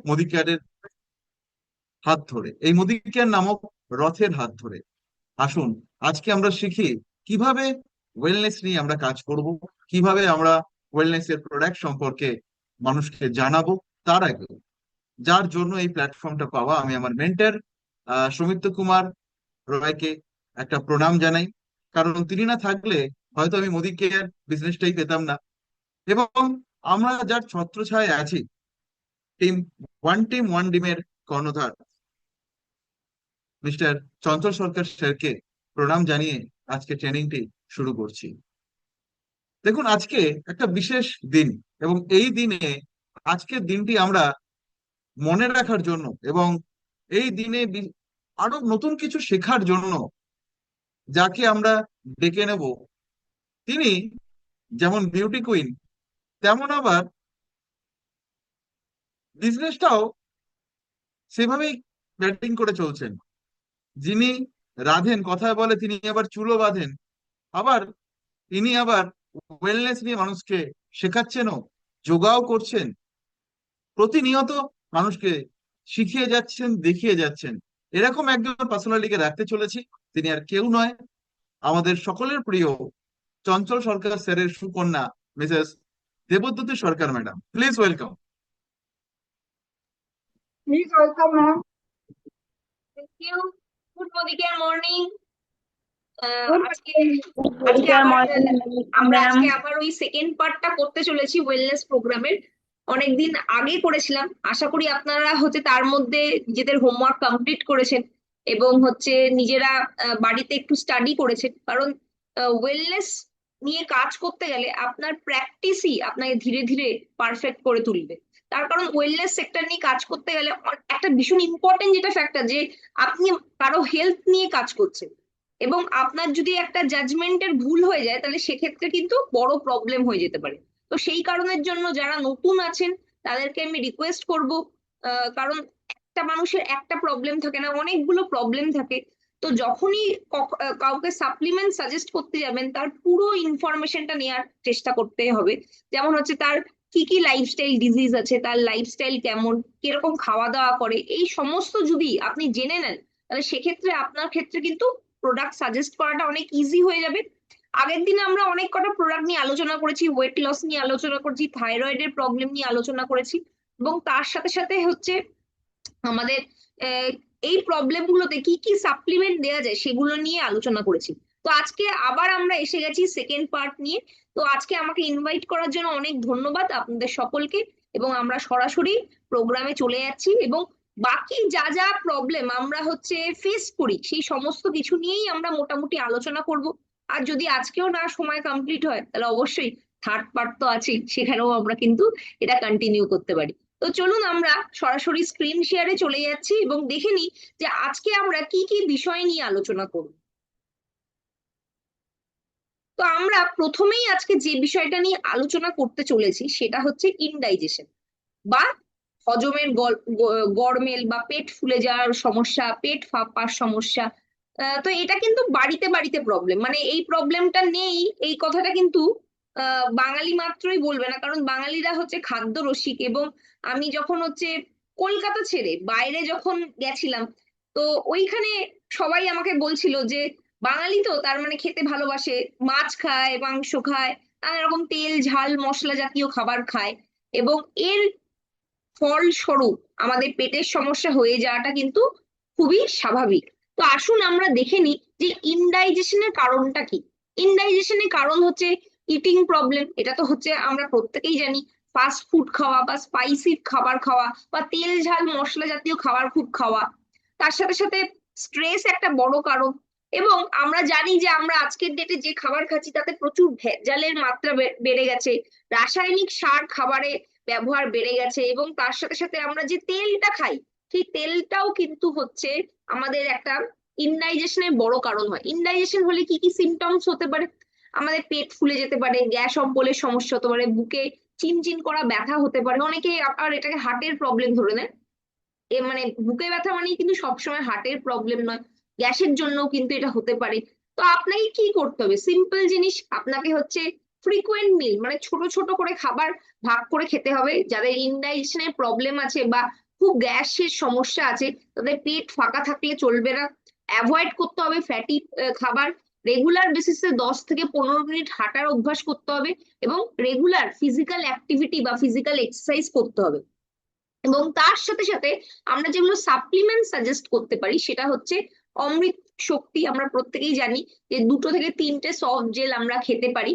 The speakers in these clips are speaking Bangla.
মোদি কেয়ারের হাত ধরে, এই মোদি কেয়ার নামক রথের হাত ধরে। আসুন আজকে আমরা শিখি কিভাবে ওয়েলনেস নিয়ে আমরা কাজ করব, কিভাবে আমরা ওয়েলনেস এর প্রোডাক্ট সম্পর্কে মানুষকে জানাবো। তার আগে যার জন্য এই প্ল্যাটফর্মটা পাওয়া, আমি আমার মেন্টর সৌমিত্র কুমার রয়কে একটা প্রণাম জানাই। কারণ তিনি না থাকলে হয়তো আমি মোদি কেয়ার বিজনেসটাই পেতাম না। এবং আমরা যার ছত্রছায়ায় আছি, টিম ওয়ান ডিমের কর্ণধার মিস্টার চঞ্চল সরকার স্যারকে প্রণাম জানিয়ে আজকে ট্রেনিংটি শুরু করছি। দেখুন, আজকে একটা বিশেষ দিন, এবং এই দিনে, আজকের দিনটি আমরা মনে রাখার জন্য এবং এই দিনে আরো নতুন কিছু শেখার জন্য যাকে আমরা ডেকে নেব, তিনি যেমন বিউটি কুইন, তেমন আবার বিজনেসটাও সেভাবেই ব্যাটিং করে চলছেন। যিনি রাধেন, কথায় বলে তিনি আবার চুলও বাঁধেন, আবার তিনি আবার ওয়েলনেস নিয়ে মানুষকে শেখাচ্ছেনও, যোগাও করছেন, প্রতিনিয়ত মানুষকে শিখিয়ে যাচ্ছেন, দেখিয়ে যাচ্ছেন। এরকম একজন পার্সোনালিটিকে রাখতে চলেছি। তিনি আর কেউ নয়, আমাদের সকলের প্রিয় চঞ্চল সরকার স্যারের সুকন্যা Mrs Debdyuti Sarkar madam. Please welcome. Please welcome, ma'am. Thank you. Good morning. Good আজকে morning. আমরা আজকে আবার ওই সেকেন্ড পার্টটা করতে চলেছি ওয়েলনেস প্রোগ্রামের। অনেকদিন আগে করেছিলাম, আশা করি আপনারা তার মধ্যে নিজেদের হোমওয়ার্ক কমপ্লিট করেছেন এবং নিজেরা বাড়িতে একটু স্টাডি করেছেন। কারণ ওয়েলনেস নিয়ে কাজ করতে গেলে আপনার প্র্যাকটিসই আপনাকে ধীরে ধীরে পারফেক্ট করে তুলবে। তার কারণ ওয়েলনেস সেক্টর নিয়ে কাজ করতে গেলে একটা ভীষণ ইম্পর্টেন্ট যেটা ফ্যাক্টর, যে আপনি কারো হেলথ নিয়ে কাজ করছেন এবং আপনার যদি একটা জাজমেন্টের ভুল হয়ে যায় তাহলে সেক্ষেত্রে কিন্তু বড় প্রবলেম হয়ে যেতে পারে। তো সেই কারণের জন্য যারা নতুন আছেন তাদেরকে আমি রিকোয়েস্ট করব, কারণ একটা মানুষের একটা প্রবলেম থাকে না, অনেকগুলো প্রবলেম থাকে। তো যখনই কাউকে সাপ্লিমেন্ট সাজেস্ট করতে যাবেন তার পুরো ইনফরমেশনটা নেওয়ার চেষ্টা করতে হবে। যেমন তার কি কি লাইফস্টাইল ডিজিজ আছে, তার লাইফস্টাইল কেমন, কিরকম খাওয়া দাওয়া করে, এই সমস্ত যদি আপনি জেনে নেন তাহলে সেক্ষেত্রে আপনার ক্ষেত্রে কিন্তু প্রোডাক্ট সাজেস্ট করাটা অনেক ইজি হয়ে যাবে। আগের দিনে আমরা অনেক কটা প্রোডাক্ট নিয়ে আলোচনা করেছি, ওয়েট লস নিয়ে আলোচনা করেছি, থাইরয়েডের প্রবলেম নিয়ে আলোচনা করেছি, এবং তার সাথে সাথে আমাদের এই প্রবলেম গুলোতে কি কি সাপ্লিমেন্ট দেওয়া যায় সেগুলো নিয়ে আলোচনা করেছি। তো আজকে আবার আমরা এসে গেছি সেকেন্ড পার্ট নিয়ে। তো আজকে আমাকে ইনভাইট করার জন্য অনেক ধন্যবাদ আপনাদের সকলকে, এবং আমরা সরাসরি প্রোগ্রামে চলে যাচ্ছি এবং বাকি যা যা প্রবলেম আমরা ফেস করি সেই সমস্ত কিছু নিয়েই আমরা মোটামুটি আলোচনা করব। আর যদি আজকেও না সময় কমপ্লিট হয় তাহলে অবশ্যই থার্ড পার্ট তো আছেই, সেখানেও আমরা কিন্তু এটা কন্টিনিউ করতে পারি। তো চলুন আমরা সরাসরি স্ক্রিন শেয়ারে চলে যাচ্ছি এবং দেখে নিই যে আজকে আমরা কি কি বিষয় নিয়ে আলোচনা করব। তো আমরা প্রথমেই আজকে যে বিষয়টা নিয়ে আলোচনা করতে চলেছি সেটা ইনডাইজেশন বা হজমের গরমেল বা পেট ফুলে যাওয়ার সমস্যা, পেট ফাঁপার সমস্যা। তো এটা কিন্তু বাড়িতে বাড়িতে প্রবলেম, মানে এই প্রবলেমটা নেই এই কথাটা কিন্তু বাঙালি মাত্রই বলবে না, কারণ বাঙালিরা খাদ্য রসিক। এবং আমি যখন কলকাতা ছেড়ে বাইরে যখন গেছিলাম, তো ওইখানে সবাই আমাকে বলছিল যে বাঙালি তো তার মানে খেতে ভালোবাসে, মাছ খায়, মাংস খায়, নানা রকম তেল ঝাল মশলা জাতীয় খাবার খায়, এবং এর ফলস্বরূপ আমাদের পেটের সমস্যা হয়ে যাওয়াটা কিন্তু খুবই স্বাভাবিক। তো আসুন আমরা দেখে নিই যে ইনডাইজেশনের কারণটা কি। ইনডাইজেশনের কারণ ইটিং প্রবলেম, এটা তো আমরা প্রত্যেকেই জানি। ফাস্ট ফুড খাওয়া বা স্পাইসি খাবার খাওয়া বা তেল ঝাল মশলা জাতীয় খাবার খুব খাওয়া, তার সাথে সাথে স্ট্রেস একটা বড় কারণ। এবং আমরা জানি যে আমরা আজকের ডেটে যে খাবার খাচ্ছি তাতে প্রচুর ভেজালের মাত্রা বেড়ে গেছে, রাসায়নিক সার খাবারে ব্যবহার বেড়ে গেছে, এবং তার সাথে সাথে আমরা যে তেলটা খাই সেই তেলটাও কিন্তু আমাদের একটা ইনডাইজেশনের বড় কারণ হয়। ইনডাইজেশন হলে কি কি সিমটমস হতে পারে? আমাদের পেট ফুলে যেতে পারে, গ্যাস অম্বলের সমস্যা হতে পারে, বুকে চিনচিন করা ব্যথা হতে পারে, অনেকে আবার এটাকে হার্টের প্রবলেম ধরে নেয়। মানে বুকে ব্যথা মানেই কিন্তু সবসময় হার্টের প্রবলেম নয়, গ্যাসের জন্য কিন্তু এটা হতে পারে। তো আপনাকে কি করতে হবে? সিম্পল জিনিস, আপনাকে ফ্রিকুয়েন্ট মিল, মানে ছোট ছোট করে খাবার ভাগ করে খেতে হবে। যাদের ইনডাইজেশনের প্রবলেম আছে বা খুব গ্যাসের সমস্যা আছে, তাদের পেট ফাঁকা থাকলে চলবে না। অ্যাভয়েড করতে হবে ফ্যাটি খাবার। রেগুলার বেসিসে 10 থেকে 15 মিনিট হাঁটার অভ্যাস করতে হবে, এবং রেগুলার ফিজিক্যাল অ্যাক্টিভিটি বা ফিজিক্যাল এক্সারসাইজ করতে হবে। এবং তার সাথে সাথে আমরা যেগুলো সাপ্লিমেন্ট সাজেস্ট করতে পারি সেটা হচ্ছে অমৃত শক্তি। আমরা প্রত্যেকেই জানি যে 2 থেকে 3টে সফট জেল আমরা খেতে পারি।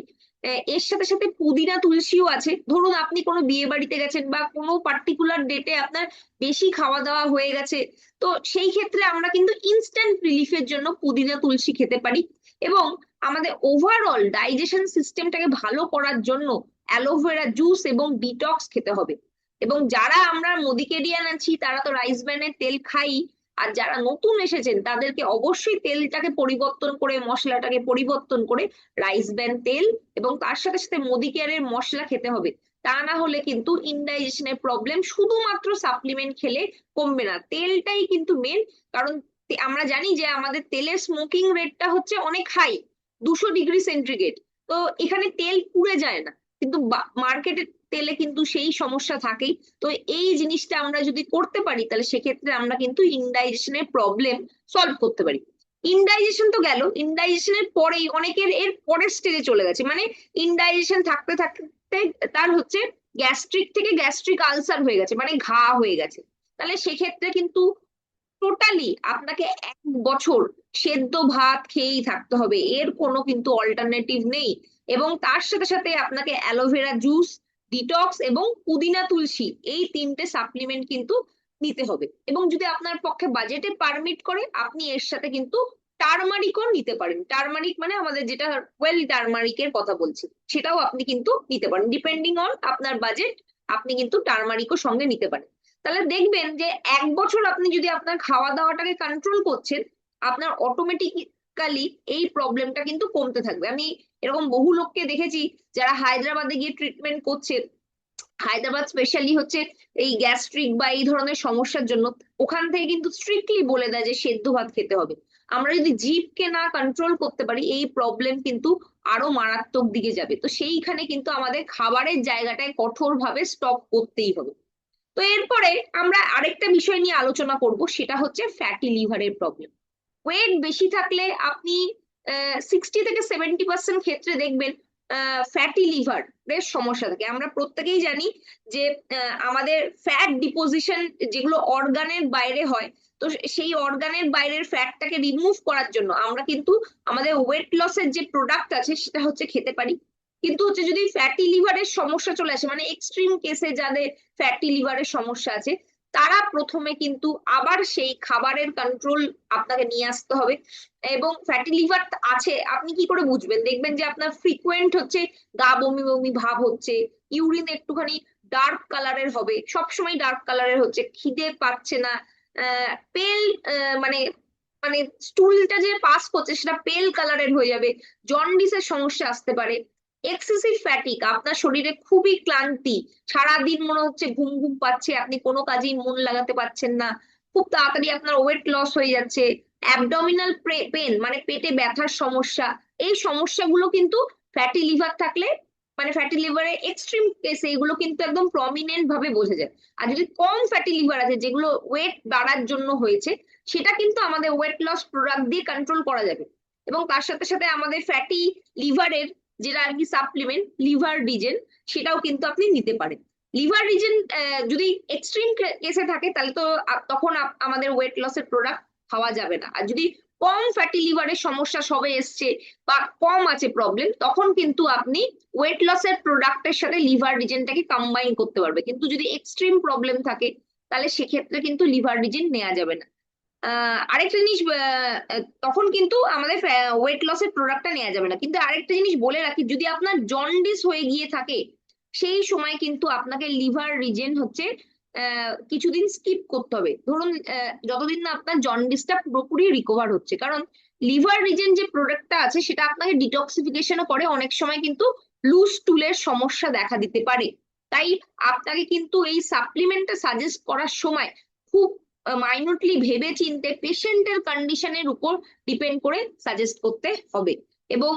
এর সাথে সাথে পুদিনা তুলসীও আছে। ধরুন আপনি কোনো বিয়ে বাড়িতে গেছেন বা কোনো পার্টিকুলার ডেটে আপনার বেশি খাওয়া দাওয়া হয়ে গেছে, তো সেই ক্ষেত্রে আমরা কিন্তু ইনস্ট্যান্ট রিলিফের জন্য পুদিনা তুলসী খেতে পারি। এবং আমাদের ওভারঅল ডাইজেশন সিস্টেমটাকে ভালো করার জন্য অ্যালোভেরা জুস এবং ডিটক্স খেতে হবে। এবং যারা আমরা মোদিকেরিয়ান আছি তারা তো রাইস ব্র্যানের তেল খাই, আর যারা নতুন এসেছেন তাদেরকে অবশ্যই তেলটাকে পরিবর্তন করে, মশলাটাকে পরিবর্তন করে রাইস ব্র্যান তেল এবং তার সাথে সাথে মোদিকেয়ারের মশলা খেতে হবে। তা না হলে কিন্তু ইনডাইজেশনের প্রবলেম শুধুমাত্র সাপ্লিমেন্ট খেলে কমবে না, তেলটাই কিন্তু মেন। কারণ আমরা জানি যে আমাদের তেলের স্মোকিং রেটটা হচ্ছে অনেক হাই, 200 ডিগ্রি সেন্টিগ্রেড। তো এখানে তেল পুড়ে যায় না, কিন্তু মার্কেটের তেলে কিন্তু সেই সমস্যা থাকেই। তো এই জিনিসটা আমরা যদি করতে পারি তাহলে সেক্ষেত্রে আমরা কিন্তু ইনডাইজেশনের প্রবলেম সলভ করতে পারি। ইনডাইজেশন তো গেল, ইনডাইজেশনের পরেই অনেকের এর পরের স্টেজে চলে গেছে, মানে ইনডাইজেশন থাকতে থাকতে তার হচ্ছে গ্যাস্ট্রিক থেকে গ্যাস্ট্রিক আলসার হয়ে গেছে, মানে ঘা হয়ে গেছে। তাহলে সেক্ষেত্রে কিন্তু টোটালি আপনাকে 1 বছর সেদ্ধ ভাত খেয়েই থাকতে হবে, এর কোনো কিন্তু অল্টারনেটিভ নেই। এবং তার সাথে সাথে আপনাকে অ্যালোভেরা জুস, ডিটক্স এবং পুদিনা তুলসী, এই 3টে সাপ্লিমেন্ট কিন্তু নিতে হবে। এবং যদি আপনার পক্ষে বাজেটে পারমিট করে আপনি এর সাথে কিন্তু টারমারিকও নিতে পারেন। টারমারিক মানে আমাদের যেটা ওয়েল টারমারিকের কথা বলছি, সেটাও আপনি কিন্তু নিতে পারেন, ডিপেন্ডিং অন আপনার বাজেট। আপনি কিন্তু টারমারিকও সঙ্গে নিতে পারেন। তাহলে দেখবেন যে 1 বছর আপনি যদি আপনার খাওয়া দাওয়াটাকে কন্ট্রোল করছেন, আপনার অটোমেটিক্যালি এই প্রবলেমটা কিন্তু কমতে থাকবে। আমি এরকম বহু লোককে দেখেছি যারা হায়দ্রাবাদে গিয়ে ট্রিটমেন্ট করছে। হায়দ্রাবাদ স্পেশালি হচ্ছে এই গ্যাস্ট্রিক বা এই ধরনের সমস্যার জন্য, ওখান থেকে কিন্তু স্ট্রিক্টলি বলে দেয় যে সেদ্ধ ভাত খেতে হবে। আমরা যদি জিভকে না কন্ট্রোল করতে পারি এই প্রবলেম কিন্তু আরো মারাত্মক দিকে যাবে। তো সেইখানে কিন্তু আমাদের খাবারের জায়গাটায় কঠোরভাবে স্টপ করতেই হবে। তো এরপরে আমরা আরেকটা বিষয় নিয়ে আলোচনা করব, সেটা হচ্ছে ফ্যাটি লিভারের প্রবলেম। ওয়েট বেশি থাকলে আপনি 60 থেকে 70% ক্ষেত্রে দেখবেন ফ্যাটি লিভার এর সমস্যা থাকে। আমরা প্রত্যেকেই জানি যে আমাদের ফ্যাট ডিপোজিশন যেগুলো অর্গানের বাইরে হয়, তো সেই অর্গানের বাইরের ফ্যাটটাকে রিমুভ করার জন্য আমরা কিন্তু আমাদের ওয়েট লসের যে প্রোডাক্ট আছে সেটা হচ্ছে খেতে পারি। কিন্তু হচ্ছে যদি ফ্যাটি লিভারের সমস্যা চলে আসে, মানে এক্সট্রিম কেসে যাদের ফ্যাটি লিভারের সমস্যা আছে, তারা প্রথমে কিন্তু আবার সেই খাবারের কন্ট্রোল আপনাকে নিয়ে আসতে হবে। এবং ফ্যাটি লিভার আছে আপনি কি করে বুঝবেন? দেখবেন যে আপনার ফ্রিকুয়েন্ট হচ্ছে গা বমি বমি ভাব হচ্ছে, ইউরিন একটুখানি ডার্ক কালারের হবে, সবসময় ডার্ক কালারের হচ্ছে, খিদে পাচ্ছে না, পেল মানে মানে স্টুলটা যে পাস করছে সেটা পেল কালারের হয়ে যাবে, জন্ডিসের সমস্যা আসতে পারে। এক্সেসিভ ফ্যাটিক, আপনার শরীরে খুবই ক্লান্তি, সারাদিন মনে হচ্ছে ঘুম ঘুম পাচ্ছে, আপনি কোনো কাজেই মন লাগাতে পারছেন না, খুব তাড়াতাড়ি আপনার ওয়েট লস হয়ে যাচ্ছে, অ্যাবডোমিনাল পেন মানে পেটে ব্যথার সমস্যা, এই সমস্যাগুলো কিন্তু ফ্যাটি লিভার থাকলে, মানে ফ্যাটি লিভারের এক্সট্রিম কেসে এগুলো কিন্তু একদম প্রমিনেন্ট ভাবে বোঝা যায়। আর যদি কম ফ্যাটি লিভার আছে যেগুলো ওয়েট বাড়ার জন্য হয়েছে, সেটা কিন্তু আমাদের ওয়েট লস প্রোডাক্ট দিয়ে কন্ট্রোল করা যাবে। এবং তার সাথে সাথে আমাদের ফ্যাটি লিভারের যেটা আর কি সাপ্লিমেন্ট লিভার ডিজেন, সেটাও কিন্তু আপনি নিতে পারেন। লিভার রিজেন যদি এক্সট্রিম কেসে থাকে তাহলে তো তখন আমাদের ওয়েট লসের প্রোডাক্ট খাওয়া যাবে না। আর যদি কম ফ্যাটি লিভারের সমস্যা সবে এসছে বা কম আছে প্রবলেম, তখন কিন্তু আপনি ওয়েট লসের প্রোডাক্টের সাথে লিভার রিজেনটাকে কম্বাইন করতে পারবে। কিন্তু যদি এক্সট্রিম প্রবলেম থাকে তাহলে সেক্ষেত্রে কিন্তু লিভার রিজেন নেওয়া যাবে না। আরেকটা জিনিস, তখন কিন্তু আমাদের ওয়েট লসের প্রোডাক্টটা নেওয়া যাবে না। কিন্তু আরেকটা জিনিস বলে রাখি, যদি আপনার জন্ডিস হয়ে গিয়ে থাকে সেই সময় কিন্তু আপনাকে লিভার রিজেন হচ্ছে কিছুদিন স্কিপ করতে হবে। ধরুন যতদিন না আপনার জন্ডিসটা পুরোপুরি রিকভার হচ্ছে। কারণ লিভার রিজেন যে প্রোডাক্টটা আছে সেটা আপনাকে ডিটক্সিফিকেশনও করে, অনেক সময় কিন্তু লুজ স্টুলের সমস্যা দেখা দিতে পারে। তাই আপনাকে কিন্তু এই সাপ্লিমেন্টটা সাজেস্ট করার সময় খুব মাইনুটলি ভেবে চিন্তে পেশেন্টের কন্ডিশনের উপর ডিপেন্ড করে সাজেস্ট করতে হবে। এবং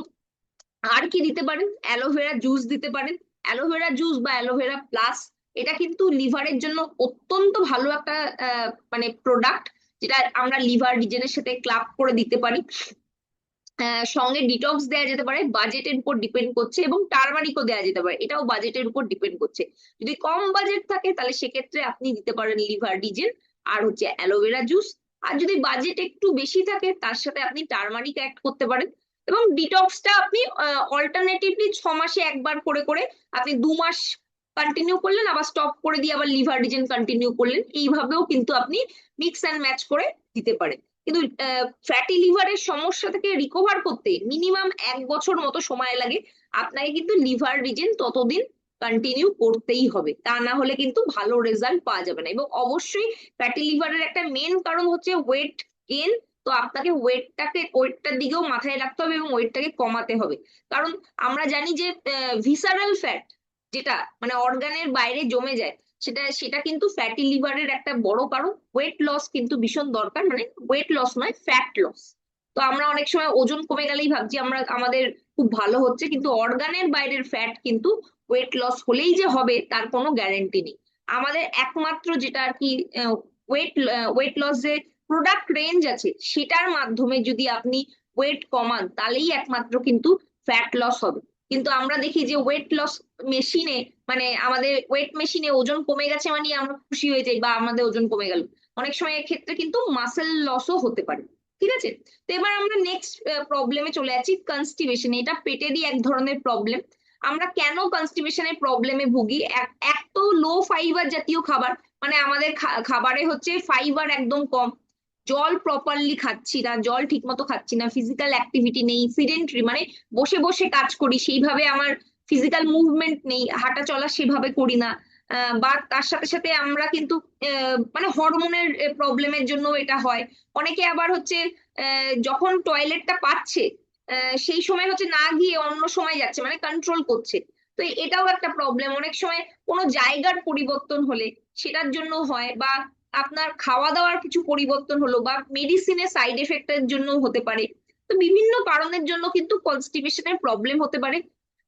আর কি দিতে পারেন? অ্যালোভেরা জুস দিতে পারেন। অ্যালোভেরা জুস বা অ্যালোভেরা প্লাস এটা কিন্তু লিভারের জন্য অত্যন্ত ভালো একটা মানে প্রোডাক্ট, যেটা আমরা লিভার রিজেনের সাথে ক্লাব করে দিতে পারি। সঙ্গে ডিটক্স দেওয়া যেতে পারে, বাজেটের উপর ডিপেন্ড করছে, এবং টারমারিকও দেওয়া যেতে পারে, এটাও বাজেটের উপর ডিপেন্ড করছে। যদি কম বাজেট থাকে তাহলে সেক্ষেত্রে আপনি দিতে পারেন লিভার রিজেন আর হচ্ছে অ্যালোভেরা জুস। আর যদি বাজেট একটু বেশি থাকে তার সাথে আপনি টারমারিক অ্যাড করতে পারেন। এবং ডিটক্সটা আপনি অল্টারনেটিভলি 6 মাসে একবার করে করে আপনি 2 মাস কন্টিনিউ করলেন, আবার স্টপ করে দিয়ে আবার লিভার রিজেন কন্টিনিউ করলেন, এইভাবেও কিন্তু আপনি মিক্স অ্যান্ড ম্যাচ করে দিতে পারেন। কিন্তু ফ্যাটি লিভারের সমস্যা থেকে রিকভার করতে মিনিমাম 1 বছর মতো সময় লাগে। আপনাকে কিন্তু লিভার রিজেন ততদিন কন্টিনিউ করতেই হবে, তা না হলে কিন্তু ভালো রেজাল্ট পাওয়া যাবে না। এবং অবশ্যই ফ্যাটি লিভারের একটা মেন কারণ হচ্ছে ওয়েট গেইন। তো আপনাকে ওয়েটটার দিকেও মাথায় রাখতে হবে এবং ওয়েটটাকে কমাতে হবে। কারণ আমরা জানি যে ভিসারাল ফ্যাট, যেটা মানে অর্গানের বাইরে জমে যায়, সেটা সেটা কিন্তু ফ্যাটি লিভারের একটা বড় কারণ। ওয়েট লস কিন্তু ভীষণ দরকার, মানে ওয়েট লস নয়, ফ্যাট লস। তো আমরা অনেক সময় ওজন কমে গেলেই ভাবছি আমরা আমাদের খুব ভালো হচ্ছে, কিন্তু অর্গানের বাইরের ফ্যাট কিন্তু ওয়েট লস হলেই যে হবে তার কোনো গ্যারেন্টি নেই। আমাদের একমাত্র যেটা আর কি ওয়েট ওয়েট লস যে প্রোডাক্ট রেঞ্জ আছে, সেটার মাধ্যমে যদি আপনি ওয়েট কমান তাহলেই একমাত্র কিন্তু ফ্যাট লস হবে। কিন্তু আমরা দেখি যে ওয়েট লস মেশিনে, মানে আমাদের ওয়েট মেশিনে ওজন কমে গেছে মানে আমরা খুশি হয়ে যাই বা আমাদের ওজন কমে গেল। অনেক সময় এক্ষেত্রে কিন্তু মাসেল লসও হতে পারে। ঠিক আছে, তো এবার আমরা নেক্সট প্রবলেমে চলে যাচ্ছি, কনস্টিপেশন। এটা পেটেরই এক ধরনের প্রবলেম। আমরা কেন কনস্টিপেশনের প্রবলেমে ভুগি? এক তো লো ফাইবার জাতীয় খাবার, মানে আমাদের খাবারে হচ্ছে ফাইবার একদম কম, জল প্রপারলি খাচ্ছি না, জল ঠিক মতো খাচ্ছি না, ফিজিক্যাল অ্যাক্টিভিটি নেই, সিডেন্টারি মানে বসে বসে কাজ করি, সেইভাবে আমার ফিজিক্যাল মুভমেন্ট নেই, হাঁটা চলা সেভাবে করি না। বা তার সাথে সাথে আমরা কিন্তু মানে হরমোনের প্রবলেমের জন্য এটা হয়। অনেকে আবার হচ্ছে যখন টয়লেটটা পাচ্ছে সেই সময় হচ্ছে না গিয়ে অন্য সময় যাচ্ছে, মানে কন্ট্রোল করছে। তো এটাও একটা প্রবলেম। অনেক সময় কোনো জায়গার পরিবর্তন হলে সেটার জন্য হয়, বা আপনার খাওয়া দাওয়ার কিছু পরিবর্তন হলো, বা মেডিসিনের সাইড এফেক্টের জন্য হতে পারে। তো বিভিন্ন কারণের জন্য কিন্তু কনস্টিপেশনের প্রবলেম হতে পারে।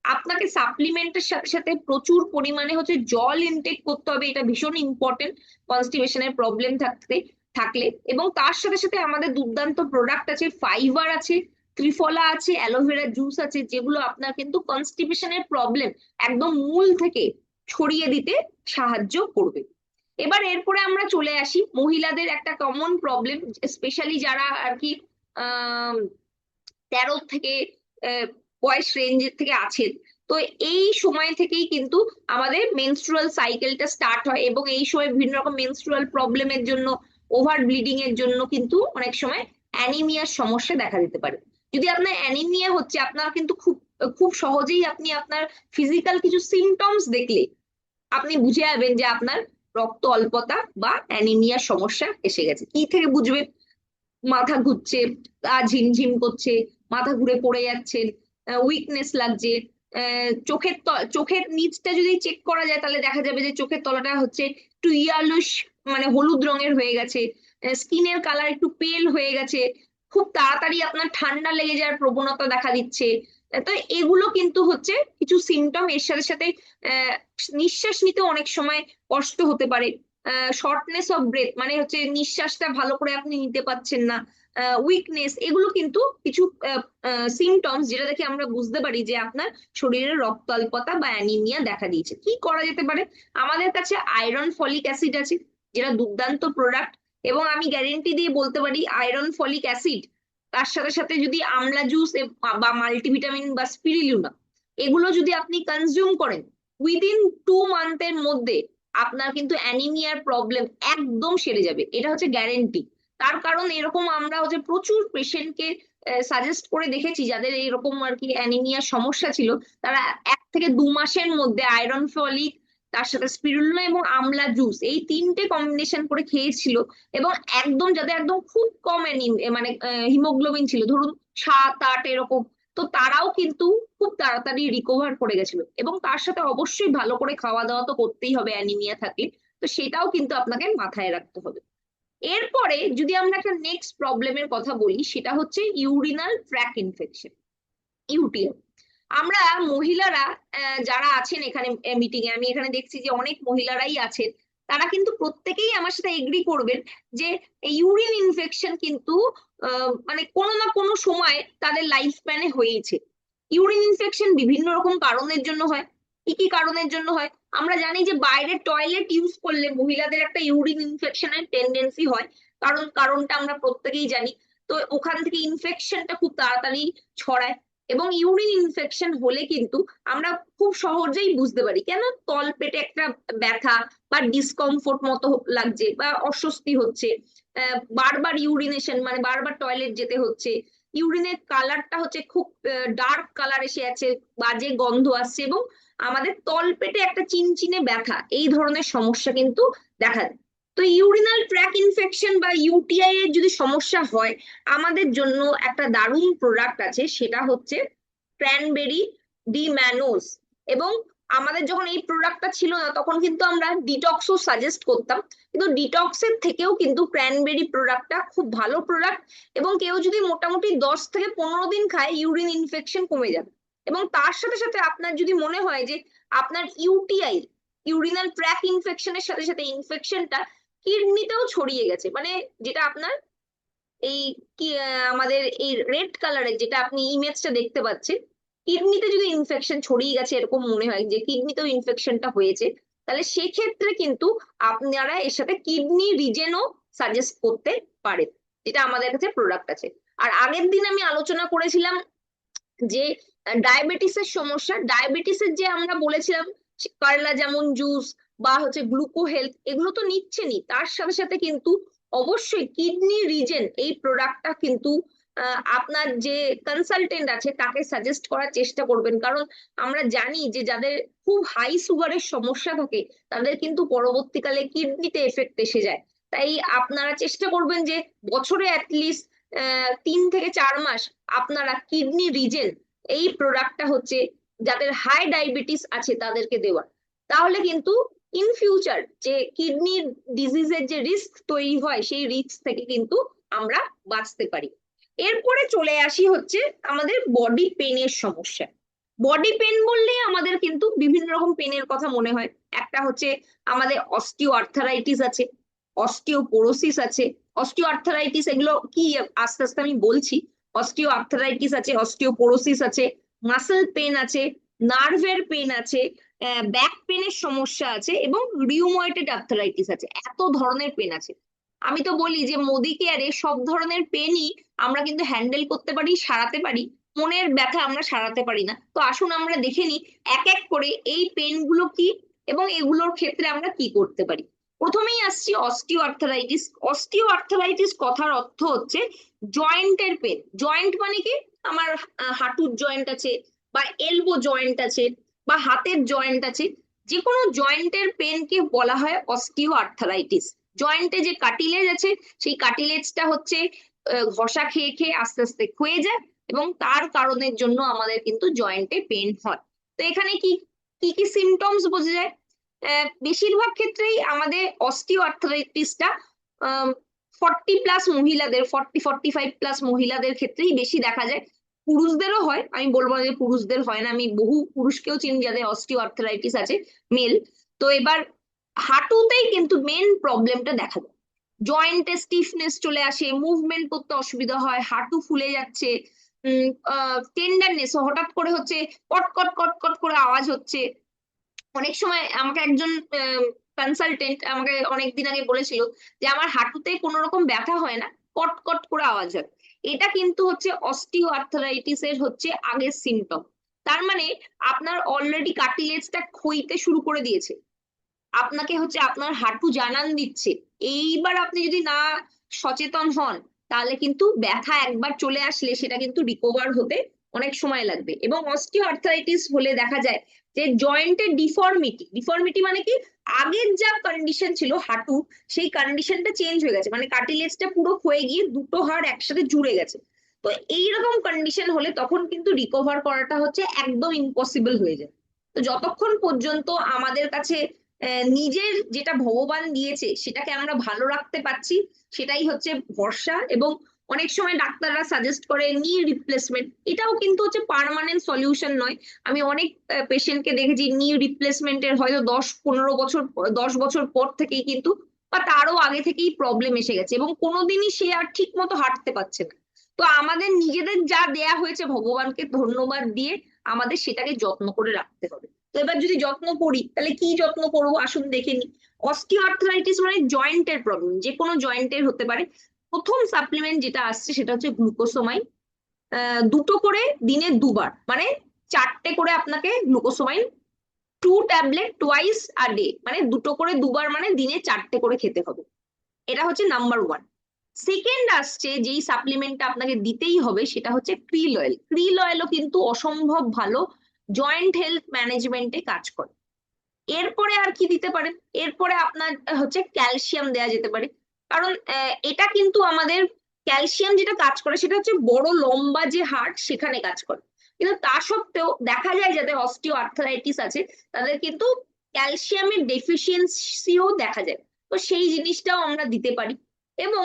আপনাকে সাপ্লিমেন্টের সাথে সাথে প্রচুর পরিমাণে হচ্ছে জল ইনটেক করতে হবে, এটা ভীষণ ইম্পর্টেন্ট কনস্টিপেশনের প্রবলেম থাকলে। এবং তার সাথে সাথে আমাদের দুর্দান্ত প্রোডাক্ট আছে, ফাইবার আছে, ত্রিফলা আছে, অ্যালোভেরা জুস আছে, যেগুলো আপনার কিন্তু কনস্টিপেশনের প্রবলেম একদম মূল থেকে ছড়িয়ে দিতে সাহায্য করবে। এবার এরপরে আমরা চলে আসি মহিলাদের একটা কমন প্রবলেম, স্পেশালি যারা আর কি 13 থেকে বয়স রেঞ্জের থেকে আছেন। তো এই সময় থেকেই কিন্তু আমাদের মেনস্ট্রুয়াল সাইকেলটা স্টার্ট হয়, এবং এই সময় বিভিন্ন রকম মেনস্ট্রুয়াল প্রবলেমের জন্য, ওভার ব্লিডিং এর জন্য কিন্তু অনেক সময় অ্যানিমিয়ার সমস্যা দেখা দিতে পারে। যদি আপনার অ্যানিমিয়া হচ্ছে, আপনার কিন্তু খুব খুব সহজেই আপনি আপনার ফিজিক্যাল কিছু সিমটমস দেখলে আপনি বুঝে যাবেন যে আপনার রক্ত অল্পতা বা অ্যানিমিয়ার সমস্যা এসে গেছে। কি থেকে বুঝবেন? মাথা ঘুরছে, গা ঝিমঝিম করছে, মাথা ঘুরে পড়ে যাচ্ছেন, উইকনেস লাগছে, চোখের নিচটা যদি চেক করা যায় তাহলে দেখা যাবে যে চোখের তলাটা হচ্ছে একটু ইয়ালুশ, মানে হলুদ রঙের হয়ে গেছে, স্কিনের কালার একটু পেল হয়ে গেছে, খুব তাড়াতাড়ি আপনার ঠান্ডা লেগে যাওয়ার প্রবণতা দেখা দিচ্ছে। তো এগুলো কিন্তু হচ্ছে কিছু সিমটম। এর সাথে সাথে আহ নিঃশ্বাস নিতে অনেক সময় কষ্ট হতে পারে, শর্টনেস অফ ব্রেথ মানে হচ্ছে নিঃশ্বাসটা ভালো করে আপনি নিতে পারছেন না, উইকনেস, এগুলো কিন্তু কিছু সিমটমস যেটা দেখে আমরা বুঝতে পারি যে আপনার শরীরে রক্ত অল্পতা বা অ্যানিমিয়া দেখা দিয়েছে। কি করা যেতে পারে? আমাদের কাছে আয়রন ফলিক অ্যাসিড আছে, যেটা দুর্দান্ত প্রোডাক্ট, এবং আমি গ্যারেন্টি দিয়ে বলতে পারি আয়রন ফলিক অ্যাসিড তার সাথে সাথে যদি আমলা জুস বা মাল্টিভিটামিন বা স্পিরুলিনা, এগুলো যদি আপনি কনজিউম করেন উইদিন 2 মান্থের মধ্যে আপনার কিন্তু অ্যানিমিয়ার প্রবলেম একদম সেরে যাবে, এটা হচ্ছে গ্যারেন্টি। তার কারণ এরকম আমরা হচ্ছে প্রচুর পেশেন্টকে সাজেস্ট করে দেখেছি যাদের এরকম আর কি অ্যানিমিয়ার সমস্যা ছিল, তারা 1 থেকে 2 মাসের মধ্যে আয়রন ফলিক, তার সাথে স্পিরুলিনা এবং আমলা জুস, এই তিনটে কম্বিনেশন করে খেয়েছিল। এবং একদম যাদের একদম খুব কম মানে হিমোগ্লোবিন ছিল, ধরুন 7-8 এরকম, তো তারাও কিন্তু খুব তাড়াতাড়ি রিকভার করে গেছিল। এবং তার সাথে অবশ্যই ভালো করে খাওয়া দাওয়া তো করতেই হবে অ্যানিমিয়া থাকলে, তো সেটাও কিন্তু আপনাকে মাথায় রাখতে হবে। এরপরে যদি আমরা একটা নেক্সট প্রবলেমের কথা বলি, সেটা হচ্ছে ইউরিনাল ট্র্যাক ইনফেকশন, ইউটিআই। আমরা মহিলারা যারা আছেন এখানে মিটিং এ, আমি এখানে দেখছি যে অনেক মহিলারাই আছেন, তারা কিন্তু প্রত্যেকেই আমার সাথে এগ্রি করবেন যে ইউরিন ইনফেকশন কিন্তু মানে কোনো না কোনো সময় তাদের লাইফ স্প্যানে হয়েছে। ইউরিন ইনফেকশন বিভিন্ন রকম কারণের জন্য হয়। কি কি কারণের জন্য হয়? আমরা জানি যে বাইরে টয়লেট ইউজ করলে মহিলাদের একটা ইউরিন ইনফেকশনের টেন্ডেন্সি হয়, কারণ কারণটা আমরা প্রত্যেকেই জানি। তো ওখান থেকে ইনফেকশনটা খুব তাড়াতাড়ি ছড়ায়, এবং ইউরিন ইনফেকশন হলে কিন্তু আমরা খুব সহজেই বুঝতে পারি কেন তলপেটে একটা ব্যথা বা ডিসকমফোর্ট মতো লাগছে বা অস্বস্তি হচ্ছে, বারবার ইউরিনেশন মানে বারবার টয়লেট যেতে হচ্ছে, ইউরিনের কালারটা হচ্ছে খুব ডার্ক কালার এসে আছে, বাজে গন্ধ আসছে, এবং আমাদের তলপেটে একটা চিনচিনে ব্যথা, এই ধরনের সমস্যা কিন্তু দেখা যায়। তো ইউরিনাল ট্র্যাক ইনফেকশন বা ইউটিআই এর যদি সমস্যা হয়, আমাদের জন্য একটা দারুণ প্রোডাক্ট আছে, সেটা হচ্ছে ক্র্যানবেরি ডিম্যানোজ। এবং আমাদের যখন এই প্রোডাক্টটা ছিল না তখন কিন্তু আমরা ডিটক্সও সাজেস্ট করতাম, কিন্তু ডিটক্সের থেকেও কিন্তু ক্র্যানবেরি প্রোডাক্টটা খুব ভালো প্রোডাক্ট। এবং কেউ যদি মোটামুটি 10 থেকে 15 দিন খায়, ইউরিন ইনফেকশন কমে যাবে। এবং তার সাথে সাথে আপনার যদি মনে হয় যে আপনার ইউটিআই, ইউরিনাল ট্র্যাক ইনফেকশনের সাথে সাথে ইনফেকশনটা কিডনিতেও ছড়িয়ে গেছে, মানে যেটা আপনার এই কি আমাদের এই রেড কালারের যেটা আপনি ইমেজটা দেখতে পাচ্ছেন, কিডনিতে যদি ইনফেকশন ছড়িয়ে গেছে এরকম মনে হয় যে কিডনিতেও ইনফেকশনটা হয়েছে, তাহলে সেক্ষেত্রে কিন্তু আপনারা এর সাথে কিডনি রিজেনও সাজেস্ট করতে পারেন, যেটা আমাদের কাছে প্রোডাক্ট আছে। আর আগের দিন আমি আলোচনা করেছিলাম যে ডায়াবেটিসের সমস্যা, ডায়াবেটিসের যে আমরা বলেছিলাম করলা যেমন জুস বা হচ্ছে গ্লুকো হেলথ, এগুলো তো নিচ্ছেনই, তার সাথে সাথে কিন্তু অবশ্যই কিডনি রিজেন এই প্রোডাক্টটা কিন্তু আপনার যে কনসালটেন্ট আছে তাকে সাজেস্ট করার চেষ্টা করবেন, কারণ আমরা জানি যে যাদের খুব হাই সুগারের সমস্যা থাকে তাদের কিন্তু পরবর্তীকালে কিডনিতে এফেক্ট এসে যায়। তাই আপনারা চেষ্টা করবেন যে বছরে অ্যাটলিস্ট 3 থেকে 4 মাস আপনারা কিডনি রিজেন এই প্রোডাক্টটা হচ্ছে যাদের হাই ডায়াবেটিস আছে তাদেরকে দেওয়া, তাহলে কিন্তু ইন ফিউচার যে কিডনি ডিজিজের যে রিস্ক তৈরি হয় সেই রিস্ক থেকে কিন্তু আমরা বাঁচতে পারি। এরপরে চলে আসি হচ্ছে আমাদের বডি পেনের সমস্যা। বডি পেন বললে আমাদের কিন্তু বিভিন্ন রকম পেনের কথা মনে হয়। একটা হচ্ছে আমাদের অস্টিও আর্থারাইটিস আছে, অস্টিওপোরোসিস আছে। অস্টিও আর্থারাইটিস এগুলো কি আস্তে আস্তে আমি বলছি। অস্টিও আর্থারাইটিস আছে, অস্টিওপোরোসিস আছে, মাসেল পেন আছে, নার্ভের পেন আছে, ব্যাক পেনের সমস্যা আছে, এবং রিউময়েটেড আর্থারাইটিস আছে। এত ধরনের পেন আছে। আমি তো বলি যে মোদি কেয়ারে সব ধরনের পেনই আমরা কিন্তু হ্যান্ডেল করতে পারি, সারাতে পারি। মনের ব্যথা আমরা সারাতে পারি না। তো আসুন আমরা দেখে নিই এক এক করে এই পেন গুলো কি এবং এগুলোর ক্ষেত্রে আমরা কি করতে পারি। প্রথমেই আসছি অস্টিও আর্থারাইটিস। অস্টিও আর্থারাইটিস কথার অর্থ হচ্ছে জয়েন্টের পেন। জয়েন্ট মানে কি? আমার হাঁটুর জয়েন্ট আছে, বা এলবো জয়েন্ট আছে, বা হাতের জয়েন্ট আছে, যে কোনো জয়েন্টের পেনকে বলা হয় অস্টিও আর্থারাইটিস। জয়েন্টে যে কার্টিলেজ আছে সেই কার্টিলেজটা হচ্ছে ঘষা খেয়ে খেয়ে আস্তে আস্তে ক্ষয়ে যায়, এবং তার কারণের জন্য আমাদের কিন্তু জয়েন্টে পেন হয়। তো এখানে কি কি কি সিমটমস বোঝা যায়? বেশিরভাগ ক্ষেত্রেই আমাদের অস্টিও আর্থারাইটিসটা 40+ মহিলাদের, 40-45+ মহিলাদের ক্ষেত্রেই বেশি দেখা যায়। পুরুষদেরও হয়, আমি বলবো না যে পুরুষদের হয় না, আমি বহু পুরুষকেও চিনি যাদের অস্টিও আর্থারাইটিস আছে, মেল। তো এবার হাঁটুতেই কিন্তু মেন প্রবলেমটা দেখা যায়। জয়েন্টে স্টিফনেস চলে আসে, মুভমেন্ট করতে অসুবিধা হয়, হাঁটু ফুলে যাচ্ছে, টেন্ডারনেস হঠাৎ করে হচ্ছে, কট কট কট কট করে আওয়াজ হচ্ছে। অনেক সময় আমাকে একজন কনসালটেন্ট আমাকে অনেকদিন আগে বলেছিল যে আমার হাঁটুতে কোনো রকম ব্যথা হয় না, কট কট করে আওয়াজ হয়। এটা কিন্তু হচ্ছে অস্টিও আর্থারাইটিস এর হচ্ছে আগের সিমটম। তার মানে আপনার অলরেডি কার্টিলেজটা ক্ষইতে শুরু করে দিয়েছে, আপনাকে হচ্ছে আপনার হাঁটু জানান দিচ্ছে। এইবার আপনি যদি না সচেতন হন, তাহলে কিন্তু ব্যথা একবার চলে আসলে সেটা কিন্তু রিকভার হতে অনেক সময় লাগবে। এবং অস্টিও আর্থারাইটিস হলে দেখা যায় যে জয়েন্টের ডিফর্মিটি, ডিফর্মিটি মানে কি? আগের যা কন্ডিশন ছিল হাঁটু, সেই কন্ডিশনটা চেঞ্জ হয়ে গেছে, মানে কার্টিলেজটা পুরো ক্ষয়ে গিয়ে দুটো হাড় একসাথে জুড়ে গেছে। তো এইরকম কন্ডিশন হলে তখন কিন্তু রিকভার করাটা হচ্ছে একদম ইম্পসিবল হয়ে যায়। তো যতক্ষণ পর্যন্ত আমাদের কাছে নিজের যেটা ভগবান দিয়েছে সেটাকে আমরা ভালো রাখতে পারছি, সেটাই হচ্ছে ভরসা। এবং অনেক সময় ডাক্তাররা সাজেস্ট করে নি রিপ্লেসমেন্ট, এটাও কিন্তু হচ্ছে পার্মানেন্ট সলিউশন নয়। আমি অনেক পেশেন্টকে দেখেছি নি রিপ্লেসমেন্টের হয়তো 10-15 বছর 10 বছর পর থেকেই কিন্তু বা তারও আগে থেকেই প্রবলেম এসে গেছে এবং কোনোদিনই সে আর ঠিক মতো হাঁটতে পারছে না। তো আমাদের নিজেদের যা দেয়া হয়েছে ভগবানকে ধন্যবাদ দিয়ে আমাদের সেটাকে যত্ন করে রাখতে হবে। তো এবার যদি যত্ন করি তাহলে কি যত্ন করবো আসুন দেখে নি। অস্টিওআর্থ্রাইটিস মানে জয়েন্টের প্রবলেম, যে কোনো জয়েন্টের হতে পারে। প্রথম সাপ্লিমেন্ট যেটা আসছে সেটা হচ্ছে গ্লুকোসামাইন, 2টো করে দিনে 2বার, মানে 4টে করে আপনাকে glucosamine 2 tablet twice a day, মানে 2টো করে 2বার মানে দিনে 4টে করে খেতে হবে। এটা হচ্ছে নাম্বার 1। সেকেন্ড আসছে যেই সাপ্লিমেন্টটা আপনাকে দিতেই হবে সেটা হচ্ছে ক্রিল অয়েল। ক্রিল অয়েলও কিন্তু অসম্ভব ভালো জয়েন্ট হেলথ ম্যানেজমেন্টে কাজ করে। এরপরে আর কি দিতে পারেন, এরপরে আপনার হচ্ছে ক্যালসিয়াম দেয়া যেতে পারে। কারণ এটা কিন্তু আমাদের ক্যালসিয়াম যেটা কাজ করে সেটা হচ্ছে বড় লম্বা যে হাড় সেখানে কাজ করে, কিন্তু তা সত্ত্বেও দেখা যায় যাদের অস্টিও আর্থারাইটিস আছে তাদের কিন্তু ক্যালসিয়ামের ডেফিসিয়েন্সিও দেখা যায়। তো সেই জিনিসটাও আমরা দিতে পারি। এবং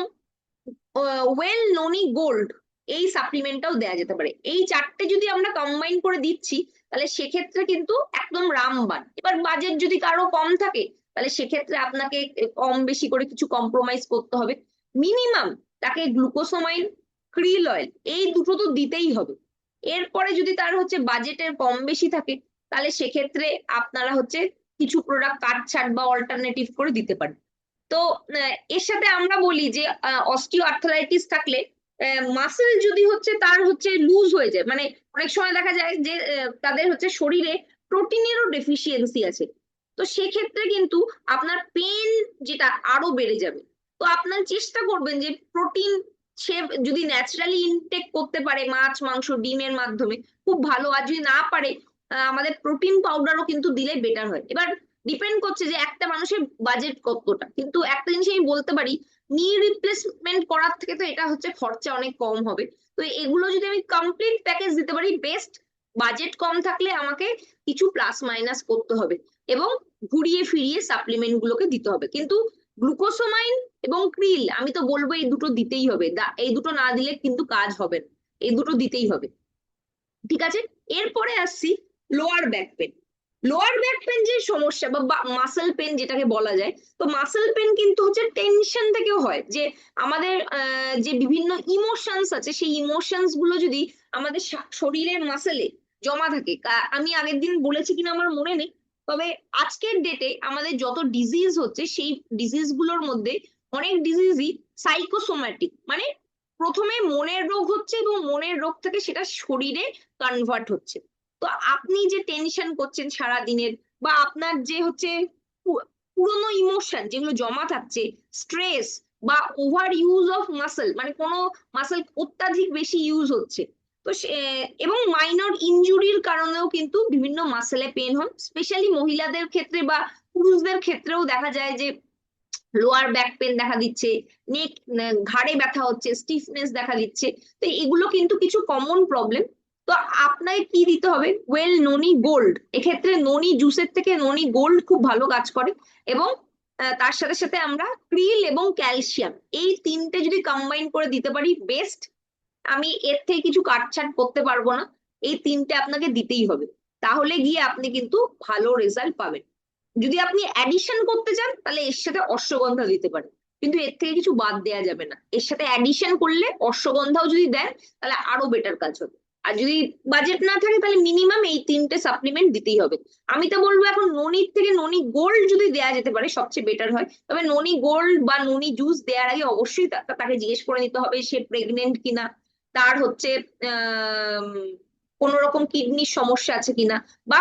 ওয়েল ননি গোল্ড এই সাপ্লিমেন্টটাও দেওয়া যেতে পারে। এই 4টে যদি আমরা কম্বাইন করে দিচ্ছি তাহলে সেক্ষেত্রে কিন্তু একদম রামবান। এবার বাজেট যদি কারো কম থাকে তাহলে সেক্ষেত্রে আপনাকে কম বেশি করে কিছু কম্প্রোমাইজ করতে হবে। মিনিমাম তাকে গ্লুকোসামাইন, ক্রিল অয়েল এই 2টো তো দিতেই হবে। এরপরে যদি তার হচ্ছে বাজেটের কম বেশি থাকে তাহলে সেক্ষেত্রে আপনারা হচ্ছে কিছু প্রোডাক্ট কাটছাট বা অল্টারনেটিভ করে দিতে পারেন। তো এর সাথে আমরা বলি যে অস্টিও আর্থ্রাইটিস থাকলে মাসেল যদি হচ্ছে তার হচ্ছে লুজ হয়ে যায়, মানে অনেক সময় দেখা যায় যে তাদের হচ্ছে শরীরে প্রোটিনেরও ডেফিসিয়েন্সি আছে, তো সেক্ষেত্রে কিন্তু আপনার পেন যেটা আরো বেড়ে যাবে। তো আপনার চেষ্টা করবেন যে প্রোটিন সে যদি ন্যাচারালি ইনটেক করতে পারে মাছ মাংস ডিমের মাধ্যমে খুব ভালো, আর যদি না পারে আমাদের প্রোটিন পাউডারও কিন্তু দিলে বেটার হয়। এবার ডিপেন্ড করছে যে একটা মানুষের বাজেট কতটা, কিন্তু একটা জিনিস আমি বলতে পারি নি রিপ্লেসমেন্ট করার থেকে তো এটা হচ্ছে খরচা অনেক কম হবে। তো এগুলো যদি আমি কমপ্লিট প্যাকেজ দিতে পারি বেস্ট। বাজেট কম থাকলে আমাকে কিছু প্লাস মাইনাস করতে হবে এবং ঘুরিয়ে ফিরিয়ে সাপ্লিমেন্ট গুলোকে দিতে হবে, কিন্তু গ্লুকোসামাইন এবং ক্রিল আমি তো বলবো এই 2টো দিতেই হবে। এই 2টো না দিলে কিন্তু কাজ হবে না, এই 2টো দিতেই হবে। ঠিক আছে, এরপরে আসছি lower back pain. Lower back pain যে সমস্যা বা মাসেল পেন যেটাকে বলা যায়, তো মাসেল পেন কিন্তু হচ্ছে টেনশন থেকেও হয়। যে আমাদের যে বিভিন্ন ইমোশনস আছে সেই ইমোশনস গুলো যদি আমাদের শরীরের মাসেলে জমা থাকে, আমি আগের দিন বলেছি কিনা আমার মনে নেই, তবে আজকের ডেটে আমাদের যত ডিজিজ হচ্ছে সেই ডিজিজ গুলোর মধ্যে অনেক ডিজিজই সাইকোসোম্যাটিক, মানে প্রথমে মনের রোগ হচ্ছে এবং মনের রোগ থেকে সেটা শরীরে কনভার্ট হচ্ছে। তো আপনি যে টেনশন করছেন সারা দিনের বা আপনার যে হচ্ছে পুরোনো ইমোশন যেগুলো জমা থাকছে, স্ট্রেস বা ওভার ইউজ অফ মাসেল, মানে কোনো মাসেল অত্যাধিক বেশি ইউজ হচ্ছে, তো এবং মাইনর ইনজুরির কারণেও কিন্তু বিভিন্ন মাসেলে পেন হয়। স্পেশালি মহিলাদের ক্ষেত্রে বা পুরুষদের ক্ষেত্রেও দেখা যায় যে লোয়ার ব্যাক পেন দেখা দিচ্ছে, নেক ঘাড়ে ব্যথা হচ্ছে, স্টিফনেস দেখা দিচ্ছে। তো এগুলো কিন্তু কিছু কমন প্রবলেম। তো আপনাকে কি দিতে হবে, ওয়েল ননি গোল্ড। এক্ষেত্রে ননি জুসের থেকে ননি গোল্ড খুব ভালো কাজ করে এবং তার সাথে সাথে আমরা ক্রিল এবং ক্যালসিয়াম এই 3টে যদি কম্বাইন করে দিতে পারি বেস্ট। আমি এর থেকে কিছু কাটছাট করতে পারবো না, এই 3টে আপনাকে দিতেই হবে, তাহলে গিয়ে আপনি কিন্তু ভালো রেজাল্ট পাবেন। যদি আপনি অ্যাডিশন করতে চান তাহলে এর সাথে অশ্বগন্ধা দিতে পারেন, কিন্তু এর থেকে কিছু বাদ দেওয়া যাবে না। এর সাথে অ্যাডিশন করলে অশ্বগন্ধাও যদি দেন তাহলে আরো বেটার কাজ হবে। আর যদি বাজেট না থাকে তাহলে মিনিমাম এই 3টে সাপ্লিমেন্ট দিতেই হবে। আমি তো বলবো এখন ননির থেকে ননি গোল্ড যদি দেওয়া যেতে পারে সবচেয়ে বেটার হয়, তবে ননি গোল্ড বা ননি জুস দেওয়ার আগে অবশ্যই তাকে জিজ্ঞেস করে নিতে হবে সে প্রেগনেন্ট কিনা, তার হচ্ছে আহ কোন রকম কিডনির সমস্যা আছে কিনা, বা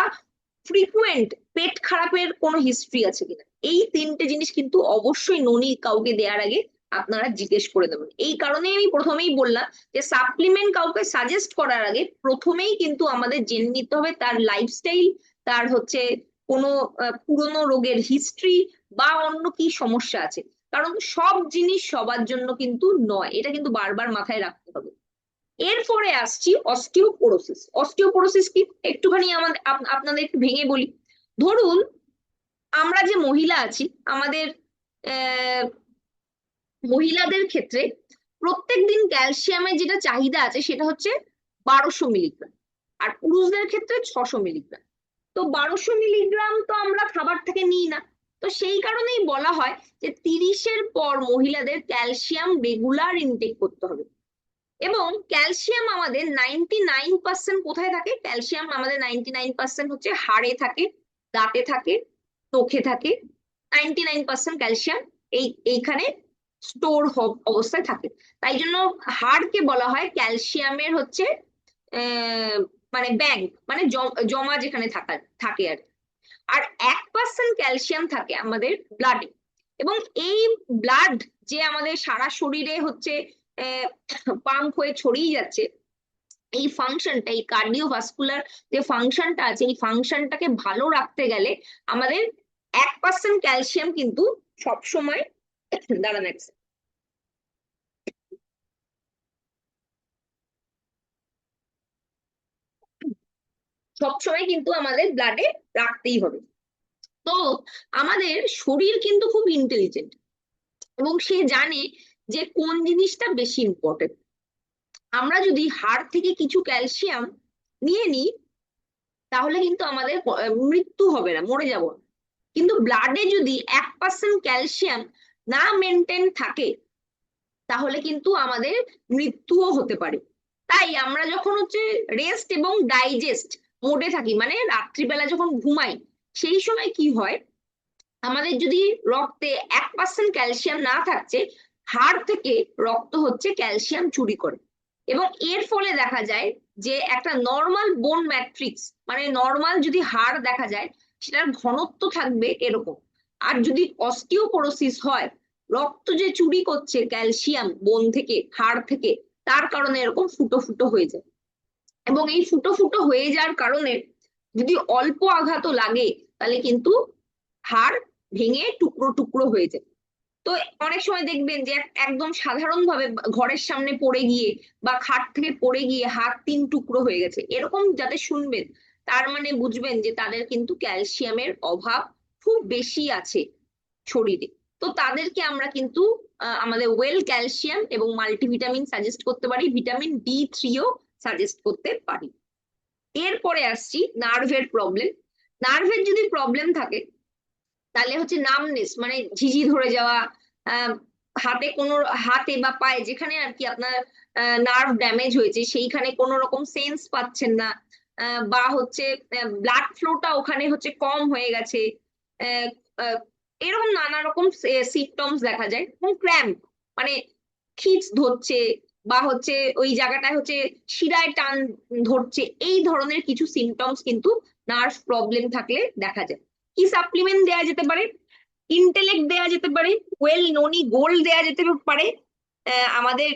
ফ্রিকুয়েন্ট পেট খারাপের কোনো হিস্ট্রি আছে কিনা। এই 3টে জিনিস কিন্তু অবশ্যই ননি কাউকে দেওয়ার আগে আপনারা জিজ্ঞেস করে দেবেন। এই কারণে আমি প্রথমেই বললাম যে সাপ্লিমেন্ট কাউকে সাজেস্ট করার আগে প্রথমেই কিন্তু আমাদের জেনে নিতে হবে তার লাইফস্টাইল, তার হচ্ছে কোনো পুরনো রোগের হিস্ট্রি বা অন্য কি সমস্যা আছে। কারণ সব জিনিস সবার জন্য কিন্তু নয়, এটা কিন্তু বারবার মাথায় রাখতে হবে। এরপরে আসছি অস্টিওপোরোসিস। অস্টিওপোরোসিস কি একটুখানি আমাদের আপনাদের একটু ভেঙে বলি। ধরুন আমরা যে মহিলা আছি, আমাদের আহ মহিলাদের ক্ষেত্রে প্রত্যেকদিন ক্যালসিয়ামের যেটা চাহিদা আছে সেটা হচ্ছে 1200 মিলিগ্রাম, আর পুরুষদের ক্ষেত্রে 600 মিলিগ্রাম। তো 1200 মিলিগ্রাম তো আমরা খাবার থেকে নিই না, তো সেই কারণেই বলা হয় যে 30-এর পর মহিলাদের ক্যালসিয়াম রেগুলার ইনটেক করতে হবে। এবং ক্যালসিয়াম আমাদের 99% কোথায় থাকে? ক্যালসিয়াম আমাদের 99% হচ্ছে হাড়ে থাকে, দাঁতে থাকে, চোখে থাকে। 99% ক্যালসিয়াম এইখানে স্টোর অবস্থায় থাকে। তাই জন্য হাড়কে বলা হয় ক্যালসিয়ামের হচ্ছে মানে ব্যাংক, মানে জমা যেখানে থাকে আর কি। আর 1% ক্যালসিয়াম থাকে আমাদের ব্লাডে। এবং এই ব্লাড যে আমাদের সারা শরীরে হচ্ছে পাম্প হয়ে ছড়িয়ে যাচ্ছে, এই ফাংশনটা, এই কার্ডিওভাস্কুলার যে ফাংশনটা আছে, এই ফাংশনটাকে ভালো রাখতে গেলে আমাদের 1% ক্যালসিয়াম কিন্তু সবসময়, দাঁড়ান এক second। সবসময় কিন্তু আমাদের ব্লাডে রাখতেই হবে। তো আমাদের শরীর কিন্তু খুব ইন্টেলিজেন্ট, এবং সে জানে যে কোন জিনিসটা বেশি ইম্পর্টেন্ট। আমরা যদি হাড় থেকে কিছু ক্যালসিয়াম নিয়ে নিই তাহলে কিন্তু আমাদের মৃত্যু হবে না, মরে যাব না। কিন্তু ব্লাডে যদি 1% ক্যালসিয়াম না মেনটেন থাকে তাহলে কিন্তু আমাদের মৃত্যুও হতে পারে। তাই আমরা যখন হচ্ছে রেস্ট এবং ডাইজেস্ট মোডে থাকি, মানে রাত্রিবেলা যখন ঘুমাই, সেই সময় কি হয়, আমাদের যদি রক্তে 1% ক্যালসিয়াম না থাকছে, হাড় থেকে রক্ত হচ্ছে ক্যালসিয়াম চুরি করে। এবং এর ফলে দেখা যায় যে একটা নর্মাল বোন ম্যাট্রিক্স, মানে নর্মাল যদি হাড় দেখা যায় সেটার ঘনত্ব থাকবে এরকম। আর যদি অস্টিওপোরোসিস হয়, রক্ত যে চুরি করছে ক্যালসিয়াম বোন থেকে, হাড় থেকে, তার কারণে এরকম ফুটো ফুটো হয়ে যায়। এবং এই ফুটো ফুটো হয়ে যাওয়ার কারণে যদি অল্প আঘাতও লাগে তাহলে কিন্তু হাড় ভেঙে টুকরো টুকরো হয়ে যায়। তো অনেক সময় দেখবেন যে একদম সাধারণভাবে ঘরের সামনে পড়ে গিয়ে বা খাট থেকে পড়ে গিয়ে হাত 3 টুকরো হয়ে গেছে, এরকম যাতে শুনবেন তার মানে বুঝবেন যে তাদের কিন্তু ক্যালসিয়ামের অভাব খুব বেশি আছে শরীরে। তো তাদেরকে আমরা কিন্তু আমাদের ওয়েল ক্যালসিয়াম এবং মাল্টিভিটামিন সাজেস্ট করতে পারি, ভিটামিন D3ও সাজেস্ট করতে পারি। এরপরে আসছি নার্ভের প্রবলেম। নার্ভের যদি প্রবলেম থাকে তাহলে হচ্ছে নামনেস, মানে ঝিঝি ধরে যাওয়া, হাতে বা পায়ে যেখানে আর কি আপনার নার্ভ ড্যামেজ হয়েছে সেইখানে কোনো রকম সেন্স পাচ্ছেন না, বা হচ্ছে ব্লাড ফ্লোটা ওখানে হচ্ছে কম হয়ে গেছে, আহ, আহ, এরকম নানা রকম সিমটমস দেখা যায়। এবং ক্র্যাম্প, মানে খিচ ধরছে, বা হচ্ছে ওই জায়গাটায় হচ্ছে শিরায় টান ধরছে, এই ধরনের কিছু সিমটমস কিন্তু নার্ভ প্রবলেম থাকলে দেখা যায়। কি সাপ্লিমেন্ট দেওয়া যেতে পারে? ইন্টেলেক্ট দেওয়া যেতে পারে, ওয়েল ননি গোল্ড দেওয়া যেতে পারে, আমাদের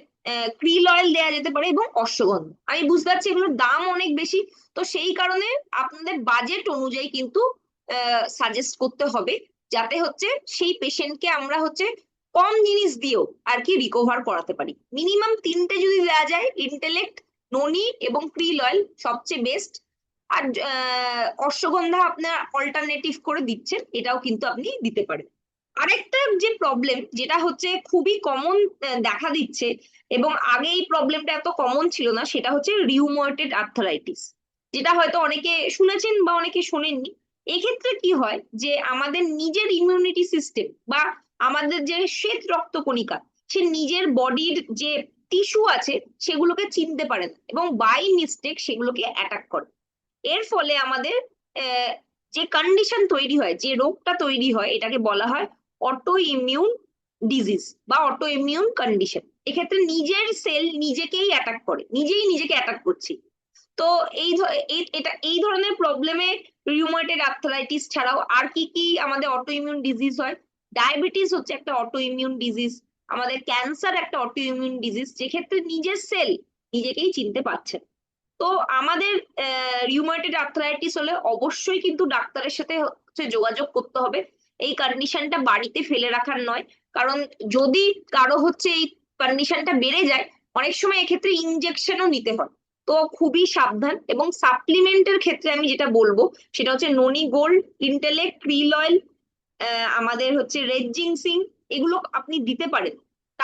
ক্রিল অয়েল দেওয়া যেতে পারে, এবং অশ্বগন্ধা। আমি বুঝতে পারছি এগুলোর দাম অনেক বেশি, তো সেই কারণে আপনাদের বাজেট অনুযায়ী কিন্তু সাজেস্ট করতে হবে, যাতে হচ্ছে সেই পেশেন্টকে আমরা হচ্ছে কম জিনিস দিয়েও আর কি রিকভার করাতে পারি। মিনিমাম 3টে যদি দেওয়া যায়, ইন্টেলেক্ট, ননি এবং ক্রিল অয়েল সবচেয়ে বেস্ট। আর অশ্বগন্ধা আপনার অল্টারনেটিভ করে দিচ্ছেন, এটাও কিন্তু আপনি দিতে পারেন। আরেকটা যে প্রবলেম যেটা হচ্ছে খুবই কমন দেখা দিচ্ছে, এবং আগে এই প্রবলেমটা এত কমন ছিল না, সেটা হচ্ছে রিউমাটয়েড আর্থ্রাইটিস, যেটা হয়তো অনেকে শুনেছেন বা অনেকে শোনেননি। এক্ষেত্রে কি হয় যে আমাদের নিজের ইমিউনিটি সিস্টেম বা আমাদের যে শ্বেত রক্তকণিকা, সে নিজের বডির যে টিস্যু আছে সেগুলোকে চিনতে পারে না, এবং বাই মিস্টেক সেগুলোকে অ্যাটাক করে। এর ফলে আমাদের যে কন্ডিশন তৈরি হয়, যে রোগটা তৈরি হয়, এটাকে বলা হয় অটো ইমিউন ডিজিজ বা অটো ইমিউন কন্ডিশন। এক্ষেত্রে নিজের সেল নিজেকেই অ্যাটাক করে, নিজেই নিজেকে অ্যাটাক করছি। তো এই ধরনের প্রবলেমে রিউমাটয়েড আর্থ্রাইটিস ছাড়াও আর কি কি আমাদের অটো ইমিউন ডিজিজ হয়? ডায়াবেটিস হচ্ছে একটা অটো ইমিউন ডিজিজ, আমাদের ক্যান্সার একটা অটো ইমিউন ডিজিজ, যেক্ষেত্রে নিজের সেল নিজেকেই চিনতে পারছে না। তো আমাদের রিউমাটয়েড আর্থ্রাইটিস হলে অবশ্যই কিন্তু ডাক্তারের সাথে হচ্ছে যোগাযোগ করতে হবে। এই কন্ডিশনটা বাড়িতে ফেলে রাখার নয়, কারণ যদি কারো হচ্ছে এই কন্ডিশনটা বেড়ে যায়, অনেক সময় এক্ষেত্রে ইনজেকশনও নিতে হয়। তো খুবই সাবধান। এবং সাপ্লিমেন্টের ক্ষেত্রে আমি যেটা বলবো সেটা হচ্ছে ননি গোল্ড, ইন্টেলেক্ট, ক্রিল অয়েল, আমাদের হচ্ছে রেড জিনসিং, এগুলো আপনি দিতে পারেন।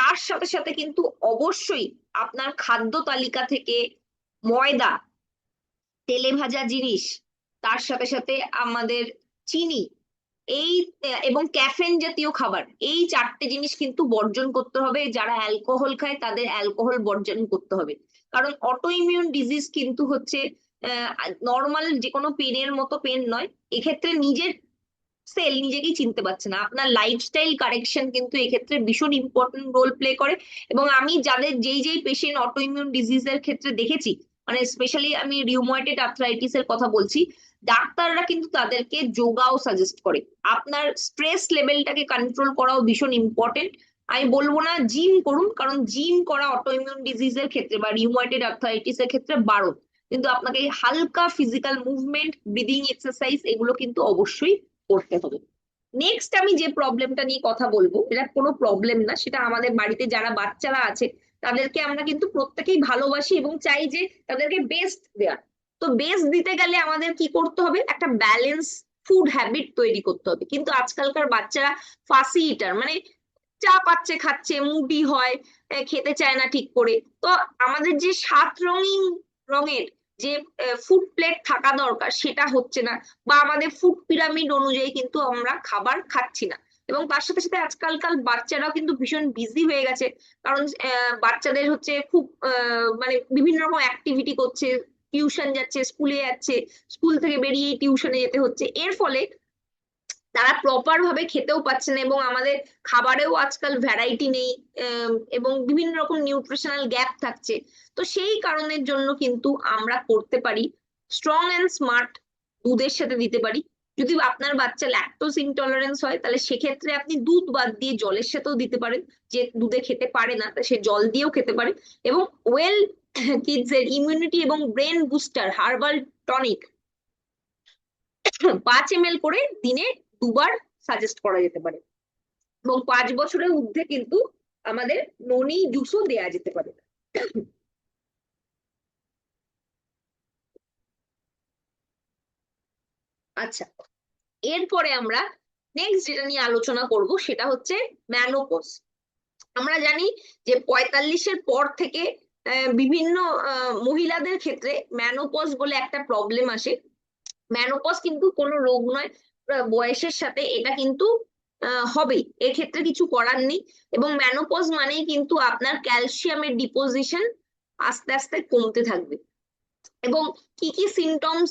তার সাথে সাথে কিন্তু অবশ্যই আপনার খাদ্য তালিকা থেকে ময়দা, তেলে ভাজা জিনিস, তার সাথে সাথে আমাদের চিনি, এই এবং ক্যাফেন জাতীয় খাবার, এই চারটে জিনিস কিন্তু বর্জন করতে হবে। যারা অ্যালকোহল খায় তাদের অ্যালকোহল বর্জন করতে হবে। কারণ অটো ইমিউন ডিজিজ কিন্তু হচ্ছে নর্মাল যে কোনো পেনের মতো পেন নয়, এক্ষেত্রে নিজের সেল নিজেকেই চিনতে পারছে না। আপনার লাইফস্টাইল কারেকশন কিন্তু এক্ষেত্রে ভীষণ ইম্পর্টেন্ট রোল প্লে করে। এবং আমি যাদের যেই যেই পেশেন্ট অটো ইমিউন ডিজিজের ক্ষেত্রে দেখেছি, মানে স্পেশালি আমি রিউমাটয়েড আর্থ্রাইটিস এর কথা বলছি, ডাক্তাররা কিন্তু তাদেরকে যোগাও সাজেস্ট করে। আপনার স্ট্রেস লেভেলটাকে কন্ট্রোল করাও ভীষণ ইম্পর্টেন্ট। আমি বলবো না জিম করুন, কারণ জিম করা অটো ইমিউন ডিজিজের ক্ষেত্রে বা রিউমাটয়েড আর্থ্রাইটিস এর ক্ষেত্রে বারণ, কিন্তু আপনাকে হালকা ফিজিক্যাল মুভমেন্ট, ব্রিদিং এক্সারসাইজ এগুলো কিন্তু অবশ্যই করতে হবে। নেক্সট আমি যে প্রবলেমটা নিয়ে কথা বলবো, এটা কোনো প্রবলেম না, সেটা আমাদের বাড়িতে যারা বাচ্চারা আছে তাদেরকে আমরা কিন্তু প্রত্যেকেই ভালোবাসি এবং চাই যে তাদেরকে বেস্ট দেওয়ার। তো বেস্ট দিতে গেলে আমাদের কি করতে হবে, একটা ব্যালেন্স ফুড হ্যাবিট তৈরি করতে হবে। কিন্তু আজকালকার বাচ্চারা ফাসি ইটার, মানে চা পাচ্ছে খাচ্ছে, মুডি হয়, খেতে চায় না ঠিক করে। তো আমাদের যে 7 রঙের যে ফুড প্লেট থাকা দরকার সেটা হচ্ছে না, বা আমাদের ফুড পিরামিড অনুযায়ী কিন্তু আমরা খাবার খাচ্ছি না। এবং তার সাথে সাথে আজকালকার বাচ্চারাও কিন্তু ভীষণ বিজি হয়ে গেছে, কারণ বাচ্চাদের হচ্ছে খুব মানে বিভিন্ন রকম অ্যাক্টিভিটি করছে, টিউশন যাচ্ছে, স্কুলে যাচ্ছে, স্কুল থেকে বেরিয়ে টিউশনে যেতে হচ্ছে। এর ফলে তারা প্রপার ভাবে খেতেও পাচ্ছে না, এবং আমাদের খাবারেও আজকাল ভ্যারাইটি নেই, এবং বিভিন্ন রকম নিউট্রিশনাল গ্যাপ থাকছে। তো সেই কারণের জন্য কিন্তু আমরা করতে পারি স্ট্রং অ্যান্ড স্মার্ট দুধের সাথে দিতে পারি। যদি আপনার বাচ্চা ল্যাকটোজ ইনটলারেন্স হয় তাহলে সেক্ষেত্রে আপনি দুধ বাদ দিয়ে জলের সাথেও দিতে পারেন। যে দুধে খেতে পারে না তা সে জল দিয়েও খেতে পারে। এবং ওয়েল কিডস এর ইমিউনিটি এবং brain booster herbal tonic 5 ml করে দিনে 2 বার সাজেস্ট করা যেতে পারে। এবং 5 বছরের ঊর্ধ্বে কিন্তু আমাদের ননি জুসও দেয়া যেতে পারে। আচ্ছা, এরপরে আমরা নেক্সট যেটা নিয়ে আলোচনা করব সেটা হচ্ছে ম্যানোপজ। আমরা জানি যে 45-এর পর থেকে বিভিন্ন মহিলাদের ক্ষেত্রে ম্যানোপজ বলে একটা প্রবলেম আসে। ম্যানোপজ কিন্তু কোনো রোগ নয়, বয়সের সাথে এটা কিন্তু হবেই, এক্ষেত্রে কিছু করার নেই। এবং ম্যানোপজ মানেই কিন্তু আপনার ক্যালসিয়ামের ডিপোজিশন আস্তে আস্তে কমতে থাকবে। এবং কি কি সিমটমস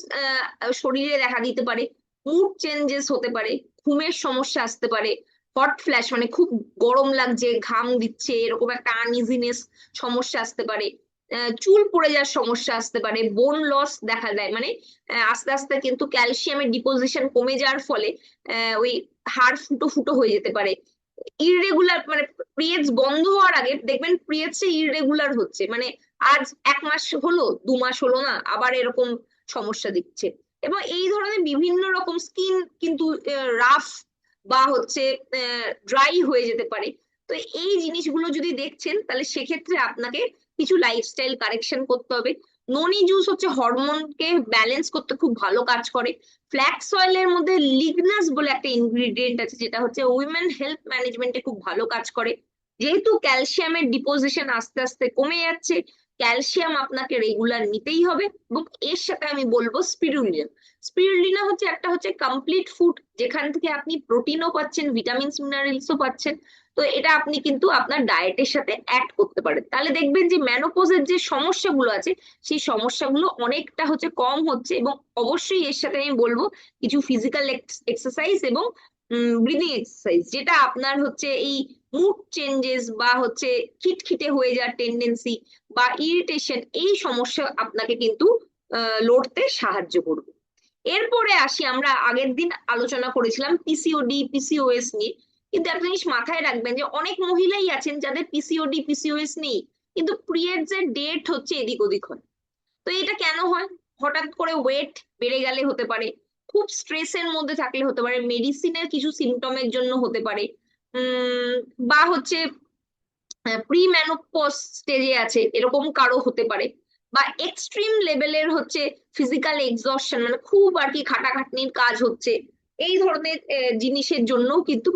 শরীরে দেখা দিতে পারে, মুড চেঞ্জেস হতে পারে, ঘুমের সমস্যা আসতে পারে, হট ফ্ল্যাশ মানে খুব গরম লাগছে, ঘাম দিচ্ছে, এরকম একটা আনইজিনেস সমস্যা আসতে পারে, চুল পড়ে যাওয়ার সমস্যা আসতে পারে, বোন লস দেখা দেয়, মানে আস্তে আস্তে কিন্তু ক্যালসিয়ামের ডিপোজিশন কমে যাওয়ার ফলে ওই হাড় ফুটো ফুটো হয়ে যেতে পারে। ইররেগুলার মানে পিরিয়ডস বন্ধ হওয়ার আগে দেখবেন পিরিয়ডস ইররেগুলার হচ্ছে, মানে আজ 1 মাস হলো, 2 মাস হলো না, আবার এরকম সমস্যা দিচ্ছে। এবং এই ধরনের বিভিন্ন রকম স্কিন কিন্তু রাফ বা হচ্ছে ড্রাই হয়ে যেতে পারে। তো এই জিনিসগুলো যদি দেখছেন তাহলে সেক্ষেত্রে আপনাকে কিছু লাইফস্টাইল কারেকশন করতে হবে। ননি জুস হচ্ছে হরমোনকে ব্যালেন্স করতে খুব ভালো কাজ করে। ফ্ল্যাক্স অয়েলের মধ্যে লিগনাস বলে একটা ইনগ্রিডিয়েন্ট আছে যেটা হচ্ছে উইমেন হেলথ ম্যানেজমেন্টে খুব ভালো কাজ করে। যেহেতু ক্যালসিয়ামের ডিপোজিশন আস্তে আস্তে কমে যাচ্ছে, ক্যালসিয়াম আপনাকে রেগুলার নিতেই হবে। এবং এর সাথে আমি বলবো স্পিরুলিনা। স্পিরুলিনা হচ্ছে একটা হচ্ছে কমপ্লিট ফুড, যেখান থেকে আপনি প্রোটিনও পাচ্ছেন, ভিটামিনস মিনারেলসও পাচ্ছেন। তো এটা আপনি কিন্তু আপনার ডায়েটের সাথে অ্যাড করতে পারেন, তাহলে দেখবেন যে ম্যানোপজের যে সমস্যাগুলো আছে সেই সমস্যাগুলো অনেকটা হচ্ছে কম হচ্ছে। এবং অবশ্যই এর সাথে আমি বলবো কিছু ফিজিক্যাল এক্সারসাইজ এবং ব্রিদিং এক্সারসাইজ, যেটা আপনার হচ্ছে এই মুড চেঞ্জেস বা হচ্ছে খিটখিটে হয়ে যাওয়ার টেন্ডেন্সি বা ইরিটেশন, এই সমস্যা আপনাকে কিন্তু লড়তে সাহায্য করবে। এরপরে আসি, আমরা আগের দিন আলোচনা করেছিলাম পিসিওডি পিসিওএস নিয়ে। কিন্তু একটা জিনিস মাথায় রাখবেন যে অনেক মহিলাই আছেন যাদের পিসিওডি পিসিওএস নেই, কিন্তু পিরিয়ডস এর ডেট হচ্ছে এদিক ওদিক হয়। তো এটা কেন হয়? হঠাৎ করে ওয়েট বেড়ে গেলে হতে পারে, খুব স্ট্রেসের মধ্যে থাকলে হতে পারে, মেডিসিনের কিছু সিমটমের জন্য হতে পারে, বা হচ্ছে প্রি ম্যানোপজ স্টেজে আছে এরকম কারো হতে পারে, বা এক্সট্রিম লেভেলের হচ্ছে ফিজিক্যাল এক্সস্টন, মানে খুব আর কি খাটাখাটনির কাজ হচ্ছে, এই ধরনের জিনিসের জন্য কিন্তু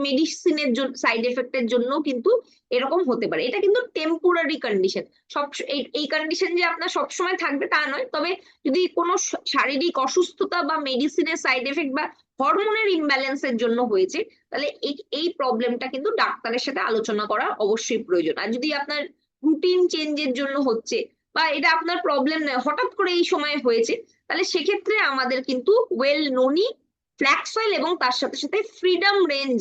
মেডিসিনের জন্য সাইড এফেক্টের জন্য কিন্তু এরকম হতে পারে। এটা কিন্তু টেম্পোরারি কন্ডিশন। এই কন্ডিশন যে আপনার সবসময় থাকবে তা নয়, তবে যদি কোনো শারীরিক অসুস্থতা বা মেডিসিনের সাইড এফেক্ট বা হরমোনের ইমব্যালেন্সের জন্য হয়েছে, তাহলে এই প্রবলেমটা কিন্তু ডাক্তারের সাথে আলোচনা করা অবশ্যই প্রয়োজন। আর যদি আপনার রুটিন চেঞ্জের জন্য হচ্ছে বা এটা আপনার প্রবলেম নয়, হঠাৎ করে এই সময় হয়েছে, তাহলে সেক্ষেত্রে আমাদের কিন্তু ওয়েল নোনি ফ্ল্যাক্স অয়েল এবং তার সাথে সাথে ফ্রিডম রেঞ্জ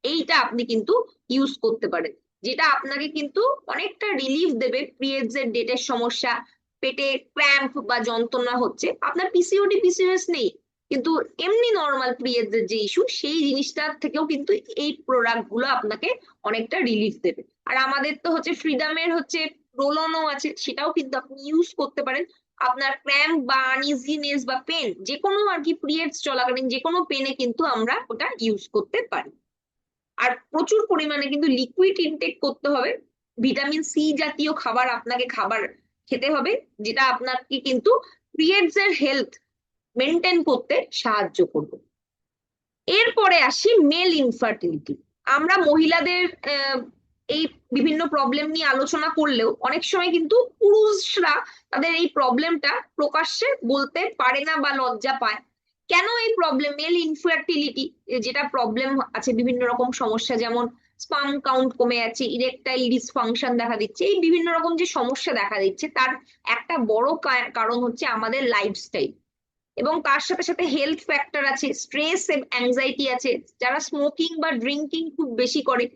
এইটা আপনি কিন্তু ইউজ করতে পারেন, যেটা আপনাকে কিন্তু অনেকটা রিলিফ দেবে। পিরিয়ডস এর ডেটের সমস্যা, পেটে ক্র্যাম্প বা যন্ত্রণা হচ্ছে, আপনার পিসিওডি পিসিওএস নেই, কিন্তু এমনি নর্মাল পিরিয়ডস এর যে ইস্যু, সেই জিনিসটার থেকেও কিন্তু এই প্রোডাক্ট গুলো আপনাকে অনেকটা রিলিফ দেবে। আর আমাদের তো হচ্ছে ফ্রিডমের হচ্ছে রোল অনও আছে, সেটাও কিন্তু আপনি ইউজ করতে পারেন। আপনার ক্র্যাম্প বা আনইজিনেস বা পেন, যে কোনো আর কি পিরিয়ডস চলাকালীন যে কোনো পেনে কিন্তু আমরা ওটা ইউজ করতে পারি। আর প্রচুর পরিমাণে কিন্তু লিকুইড ইনটেক করতে হবে। ভিটামিন সি জাতীয় খাবার আপনাকে খেতে হবে, যেটা আপনাকে কিন্তু পিরিয়ডস এর হেলথ মেনটেন করতে সাহায্য করবে। এরপরে আসি মেল ইনফার্টিলিটি। আমরা মহিলাদের এই বিভিন্ন প্রবলেম নিয়ে আলোচনা করলেও অনেক সময় কিন্তু পুরুষরা তাদের এই প্রবলেমটা প্রকাশ্যে বলতে পারে না বা লজ্জা পায়। কেন এই প্রবলেম মেল ইনফার্টিলিটি, যেটা প্রবলেম আছে, বিভিন্ন রকম সমস্যা, যেমন স্পার্ম কাউন্ট কমে যাচ্ছে, ইরেকটাইল ডিসফাংশন দেখা দিচ্ছে, এই বিভিন্ন রকম যে সমস্যা দেখা দিচ্ছে, তার একটা বড় কারণ হচ্ছে আমাদের লাইফস্টাইল। এবং তার সাথে সাথে হেলথ ফ্যাক্টর আছে, স্ট্রেস অ্যাংজাইটি আছে। যারা স্মোকিং বা ড্রিঙ্কিং খুব বেশি করে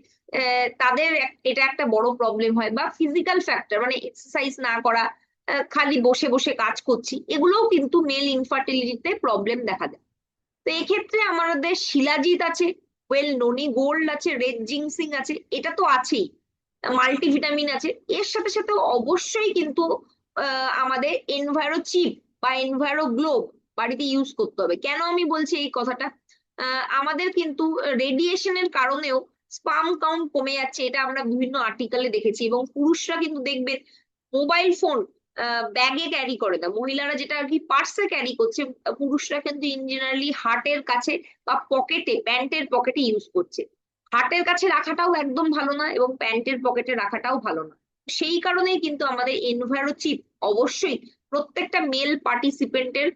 তাদের এটা একটা বড় প্রবলেম হয়। বা ফিজিক্যাল ফ্যাক্টর, মানে এক্সারসাইজ না করা, খালি বসে বসে কাজ করছি, এগুলোও কিন্তু মেল ইনফার্টিলিটিতে প্রবলেম দেখা দেয়। তো এক্ষেত্রে আমাদের শিলাজিৎ আছে, ওয়েল নোনি গোল্ড আছে, রেড জিংসিং আছে, এটা তো আছেই, মাল্টিভিটামিন আছে। এর সাথে সাথে অবশ্যই কিন্তু আমাদের এনভায়রো চিপ বা এনভায়রো গ্লোব বাড়িতে ইউজ করতে হবে। কেন আমি বলছি এই কথাটা, আমাদের কিন্তু রেডিয়েশনের কারণেও স্পার্ম কাউন্ট কমে যাচ্ছে, এটা আমরা বিভিন্ন আর্টিকেলে দেখেছি। এবং পুরুষরা কিন্তু দেখবেন মোবাইল ফোন ব্যাগে ক্যারি করে না, মহিলারা যেটা আর কি পার্সে ক্যারি করছে, পুরুষরা কিন্তু ইন জেনারেলি হার্টের কাছে বা পকেটে, প্যান্টের পকেটে ইউজ করছে। হার্টের কাছে রাখাটাও একদম ভালো না এবং প্যান্টের পকেটে রাখাটাও ভালো না। সেই কারণেই কিন্তু আমাদের এনভায়রো চিপ অবশ্যই প্রত্যেকটা মেল পার্টিসিপেন্টের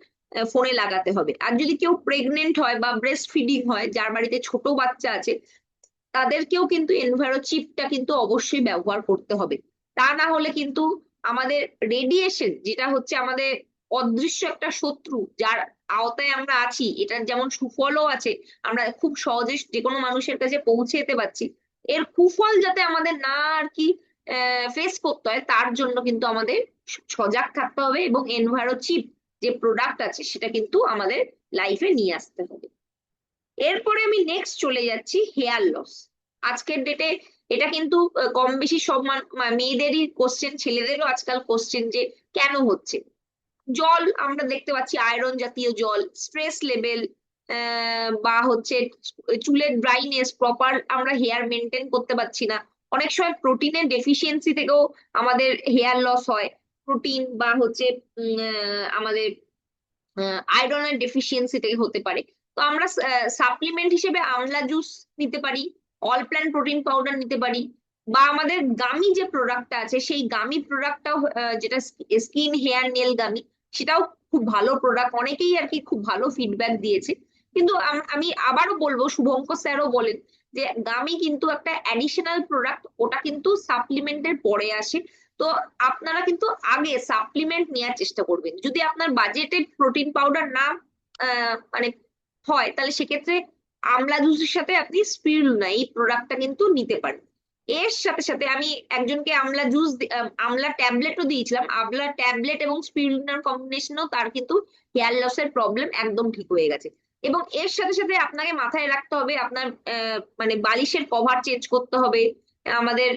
ফোনে লাগাতে হবে। আর যদি কেউ প্রেগনেন্ট হয় বা ব্রেস্ট ফিডিং হয়, যার বাড়িতে ছোট বাচ্চা আছে, তাদেরকেও কিন্তু এনভায়রো চিপটা কিন্তু অবশ্যই ব্যবহার করতে হবে। তা না হলে কিন্তু আমাদের রেডিয়েশন, যেটা হচ্ছে আমাদের অদৃশ্য একটা শত্রু, যার আওতায় আমরা আছি, এটার যেমন সুফলও আছে, আমরা খুব সহজে যে কোনো মানুষের কাছে পৌঁছে যেতে পারছি, এর কুফল যাতে আমাদের না আর কি ফেস করতে হয়, তার জন্য কিন্তু আমাদের সজাগ থাকতে হবে এবং এনভায়রো চিপ যে প্রোডাক্ট আছে সেটা কিন্তু আমাদের লাইফে নিয়ে আসতে হবে। এরপরে আমি নেক্সট চলে যাচ্ছি হেয়ার লস। আজকের ডেটে এটা কিন্তু কম বেশি সব মেয়েদেরই কোশ্চেন, ছেলেদেরও আজকাল কোশ্চেন, যে কেন হচ্ছে। জল আমরা দেখতে পাচ্ছি, আয়রন জাতীয় জল, স্ট্রেস লেভেল, বা হচ্ছে চুলের ড্রাইনেস, প্রপার আমরা হেয়ার মেনটেন করতে পারছি না। অনেক সময় প্রোটিনের ডেফিসিয়েন্সি থেকেও আমাদের হেয়ার লস হয়, প্রোটিন বা হচ্ছে আমাদের আয়রনের ডেফিসিয়েন্সি থেকে হতে পারে। তো আমরা সাপ্লিমেন্ট হিসেবে আমলা জুস নিতে পারি, অল প্ল্যান প্রোটিন পাউডার নিতে পারি, বা আমাদের গামি যে প্রোডাক্টটা আছে, সেই গামি প্রোডাক্টটাও, যেটা স্কিন হেয়ার নেল গামি, সেটাও খুব ভালো প্রোডাক্ট, অনেকেই আর কি খুব ভালো ফিডব্যাক দিয়েছে। কিন্তু আমি আবারও বলবো, শুভঙ্কর স্যারও বলেন যে গামি কিন্তু একটা অ্যাডিশনাল প্রোডাক্ট, ওটা কিন্তু সাপ্লিমেন্টের পরে আসে। তো আপনারা কিন্তু আগে সাপ্লিমেন্ট নেওয়ার চেষ্টা করবেন। যদি আপনার বাজেটে প্রোটিন পাউডার না মানে হয়, তাহলে সেক্ষেত্রে আমলা জুসের সাথে আপনি স্পিরুলিনা এই প্রোডাক্টটা কিন্তু নিতে পারেন। এর সাথে সাথে আমি একজনকে আমলা জুস, আমলা ট্যাবলেটও দিয়েছিলাম। আমলা ট্যাবলেট এবং স্পিরুলিনার কম্বিনেশনেও তার কিন্তু হেয়ার লসের প্রবলেম একদম ঠিক হয়ে গেছে। এবং এর সাথে সাথে আপনাকে মাথায় রাখতে হবে, আপনার মানে বালিশের কভার চেঞ্জ করতে হবে, আমাদের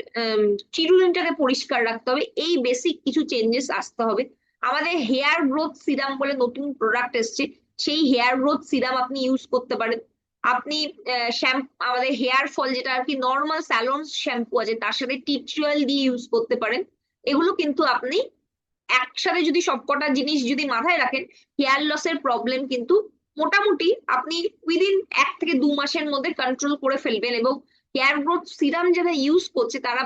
চিরুনিটাকে পরিষ্কার রাখতে হবে, এই বেসিক কিছু চেঞ্জেস আসতে হবে। আমাদের হেয়ার গ্রোথ সিরাম বলে নতুন প্রোডাক্ট এসছে, সেই হেয়ার গ্রোথ সিরাম আপনি ইউজ করতে পারেন। আপনি আমাদের হেয়ার ফল, যেটা আর কি নর্মাল স্যালন শ্যাম্পু আছে, তার সাথে টি ট্রি অয়েল দিয়ে ইউজ করতে পারেন। এগুলো কিন্তু আপনি একসাথে যদি সবকটা জিনিস যদি মাথায় রাখেন, হেয়ার লসের প্রবলেম কিন্তু মোটামুটি আপনি উইদিন 1 থেকে 2 মাসের মধ্যে কন্ট্রোল করে ফেলবেন। এবং হেয়ার গ্রোথ সিরাম যারা ইউজ করছে তারা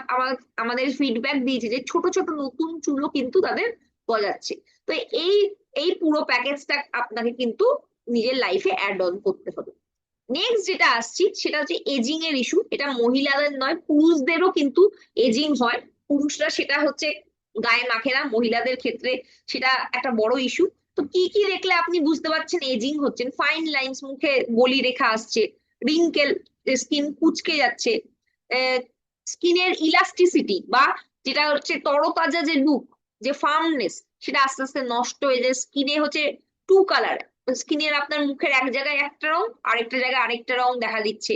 আমাদের ফিডব্যাক দিয়েছে যে ছোট ছোট নতুন চুলও কিন্তু তাদের গজাচ্ছে। তো এই এই পুরো প্যাকেজটা আপনাকে কিন্তু নিজের লাইফে অ্যাড অন করতে হবে। নেক্সট যেটা আসছি সেটা হচ্ছে এজিং এর ইস্যু। এটা মহিলাদের নয়, পুরুষদেরও কিন্তু এজিং হয়। পুরুষরা সেটা হচ্ছে গায়ে মাখে না, মহিলাদের ক্ষেত্রে সেটা একটা বড় ইস্যু। তো কি কি দেখলে আপনি বুঝতে পারছেন এজিং হচ্ছেন? ফাইন লাইন্স, মুখে বলি রেখা আসছে, রিঙ্কেল, স্কিন কুঁচকে যাচ্ছে, স্কিনের ইলাস্টিসিটি বা যেটা হচ্ছে তরতাজা যে লুক, যে ফার্মনেস, সেটা আস্তে আস্তে নষ্ট হয়ে যায়। স্কিনে হচ্ছে টু কালার, স্কিনের আপনার মুখের এক জায়গায় একটা রং, আরেকটা জায়গায় আরেকটা রং দেখা দিচ্ছে।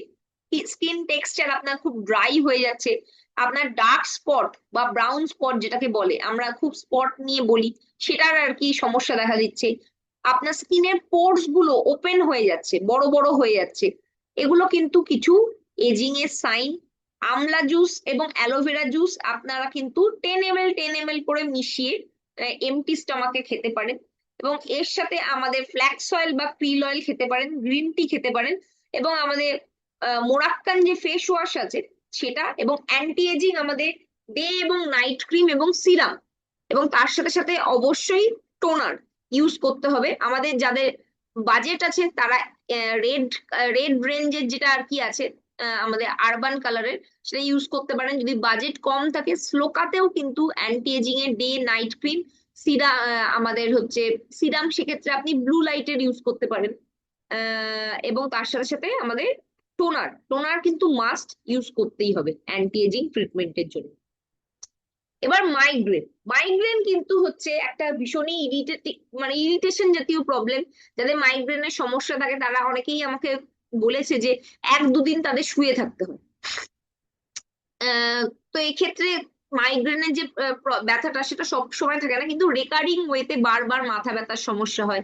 স্কিন টেক্সচার আপনার খুব ড্রাই হয়ে যাচ্ছে। আপনার ডার্ক স্পট বা ব্রাউন স্পট যেটাকে বলে, আমরা খুব স্পট নিয়ে বলি, সেটার আর কি সমস্যা দেখা দিচ্ছে। আপনার স্কিনের পোর্স গুলো ওপেন হয়ে যাচ্ছে, বড় বড় হয়ে যাচ্ছে। এগুলো কিন্তু কিছু এজিং এর সাইন। আমলা জুস এবং অ্যালোভেরা জুস আপনারা কিন্তু 10 ml করে মিশিয়ে এমটি স্টমাকে খেতে পারেন। এবং এর সাথে আমাদের ফ্ল্যাক্স অয়েল বা ক্রিল অয়েল খেতে পারেন, গ্রিন টি খেতে পারেন, এবং আমাদের মোরাক্কান যে ফেস ওয়াশ আছে সেটা, এবং অ্যান্টি এজিং আমাদের ডে এবং নাইট ক্রিম এবং সিরাম, এবং তার সাথে সাথে অবশ্যই টোনার ইউজ করতে হবে। আমাদের যাদের বাজেট আছে তারা রেড রেড রেঞ্জের যেটা আর কি আছে, আমাদের আরবান কালারের, সেটা ইউজ করতে পারেন। যদি বাজেট কম থাকে, স্লোকাতেও কিন্তু অ্যান্টি এজিং এর ডে নাইট ক্রিম, আমাদের হচ্ছে সিরাম, সেক্ষেত্রে আপনি ব্লু লাইটের ইউজ করতে পারেন। এবং তার সাথে সাথে আমাদের টোনার টোনার কিন্তু মাস্ট ইউজ করতেই হবে অ্যান্টি এজিং ট্রিটমেন্টের জন্য। এবার মাইগ্রেন। মাইগ্রেন কিন্তু হচ্ছে একটা ভীষণই মানে ইরিটেশন জাতীয় প্রবলেম। যাদের মাইগ্রেনের সমস্যা থাকে তারা অনেকেই আমাকে বলেছে যে 1-2 দিন তাদের শুয়ে থাকতে হয়। তো এই ক্ষেত্রে মাইগ্রেনের যে ব্যথাটা সেটা সব সময় থাকে না, কিন্তু রেকারিং ওয়েতে বারবার মাথা ব্যথার সমস্যা হয়,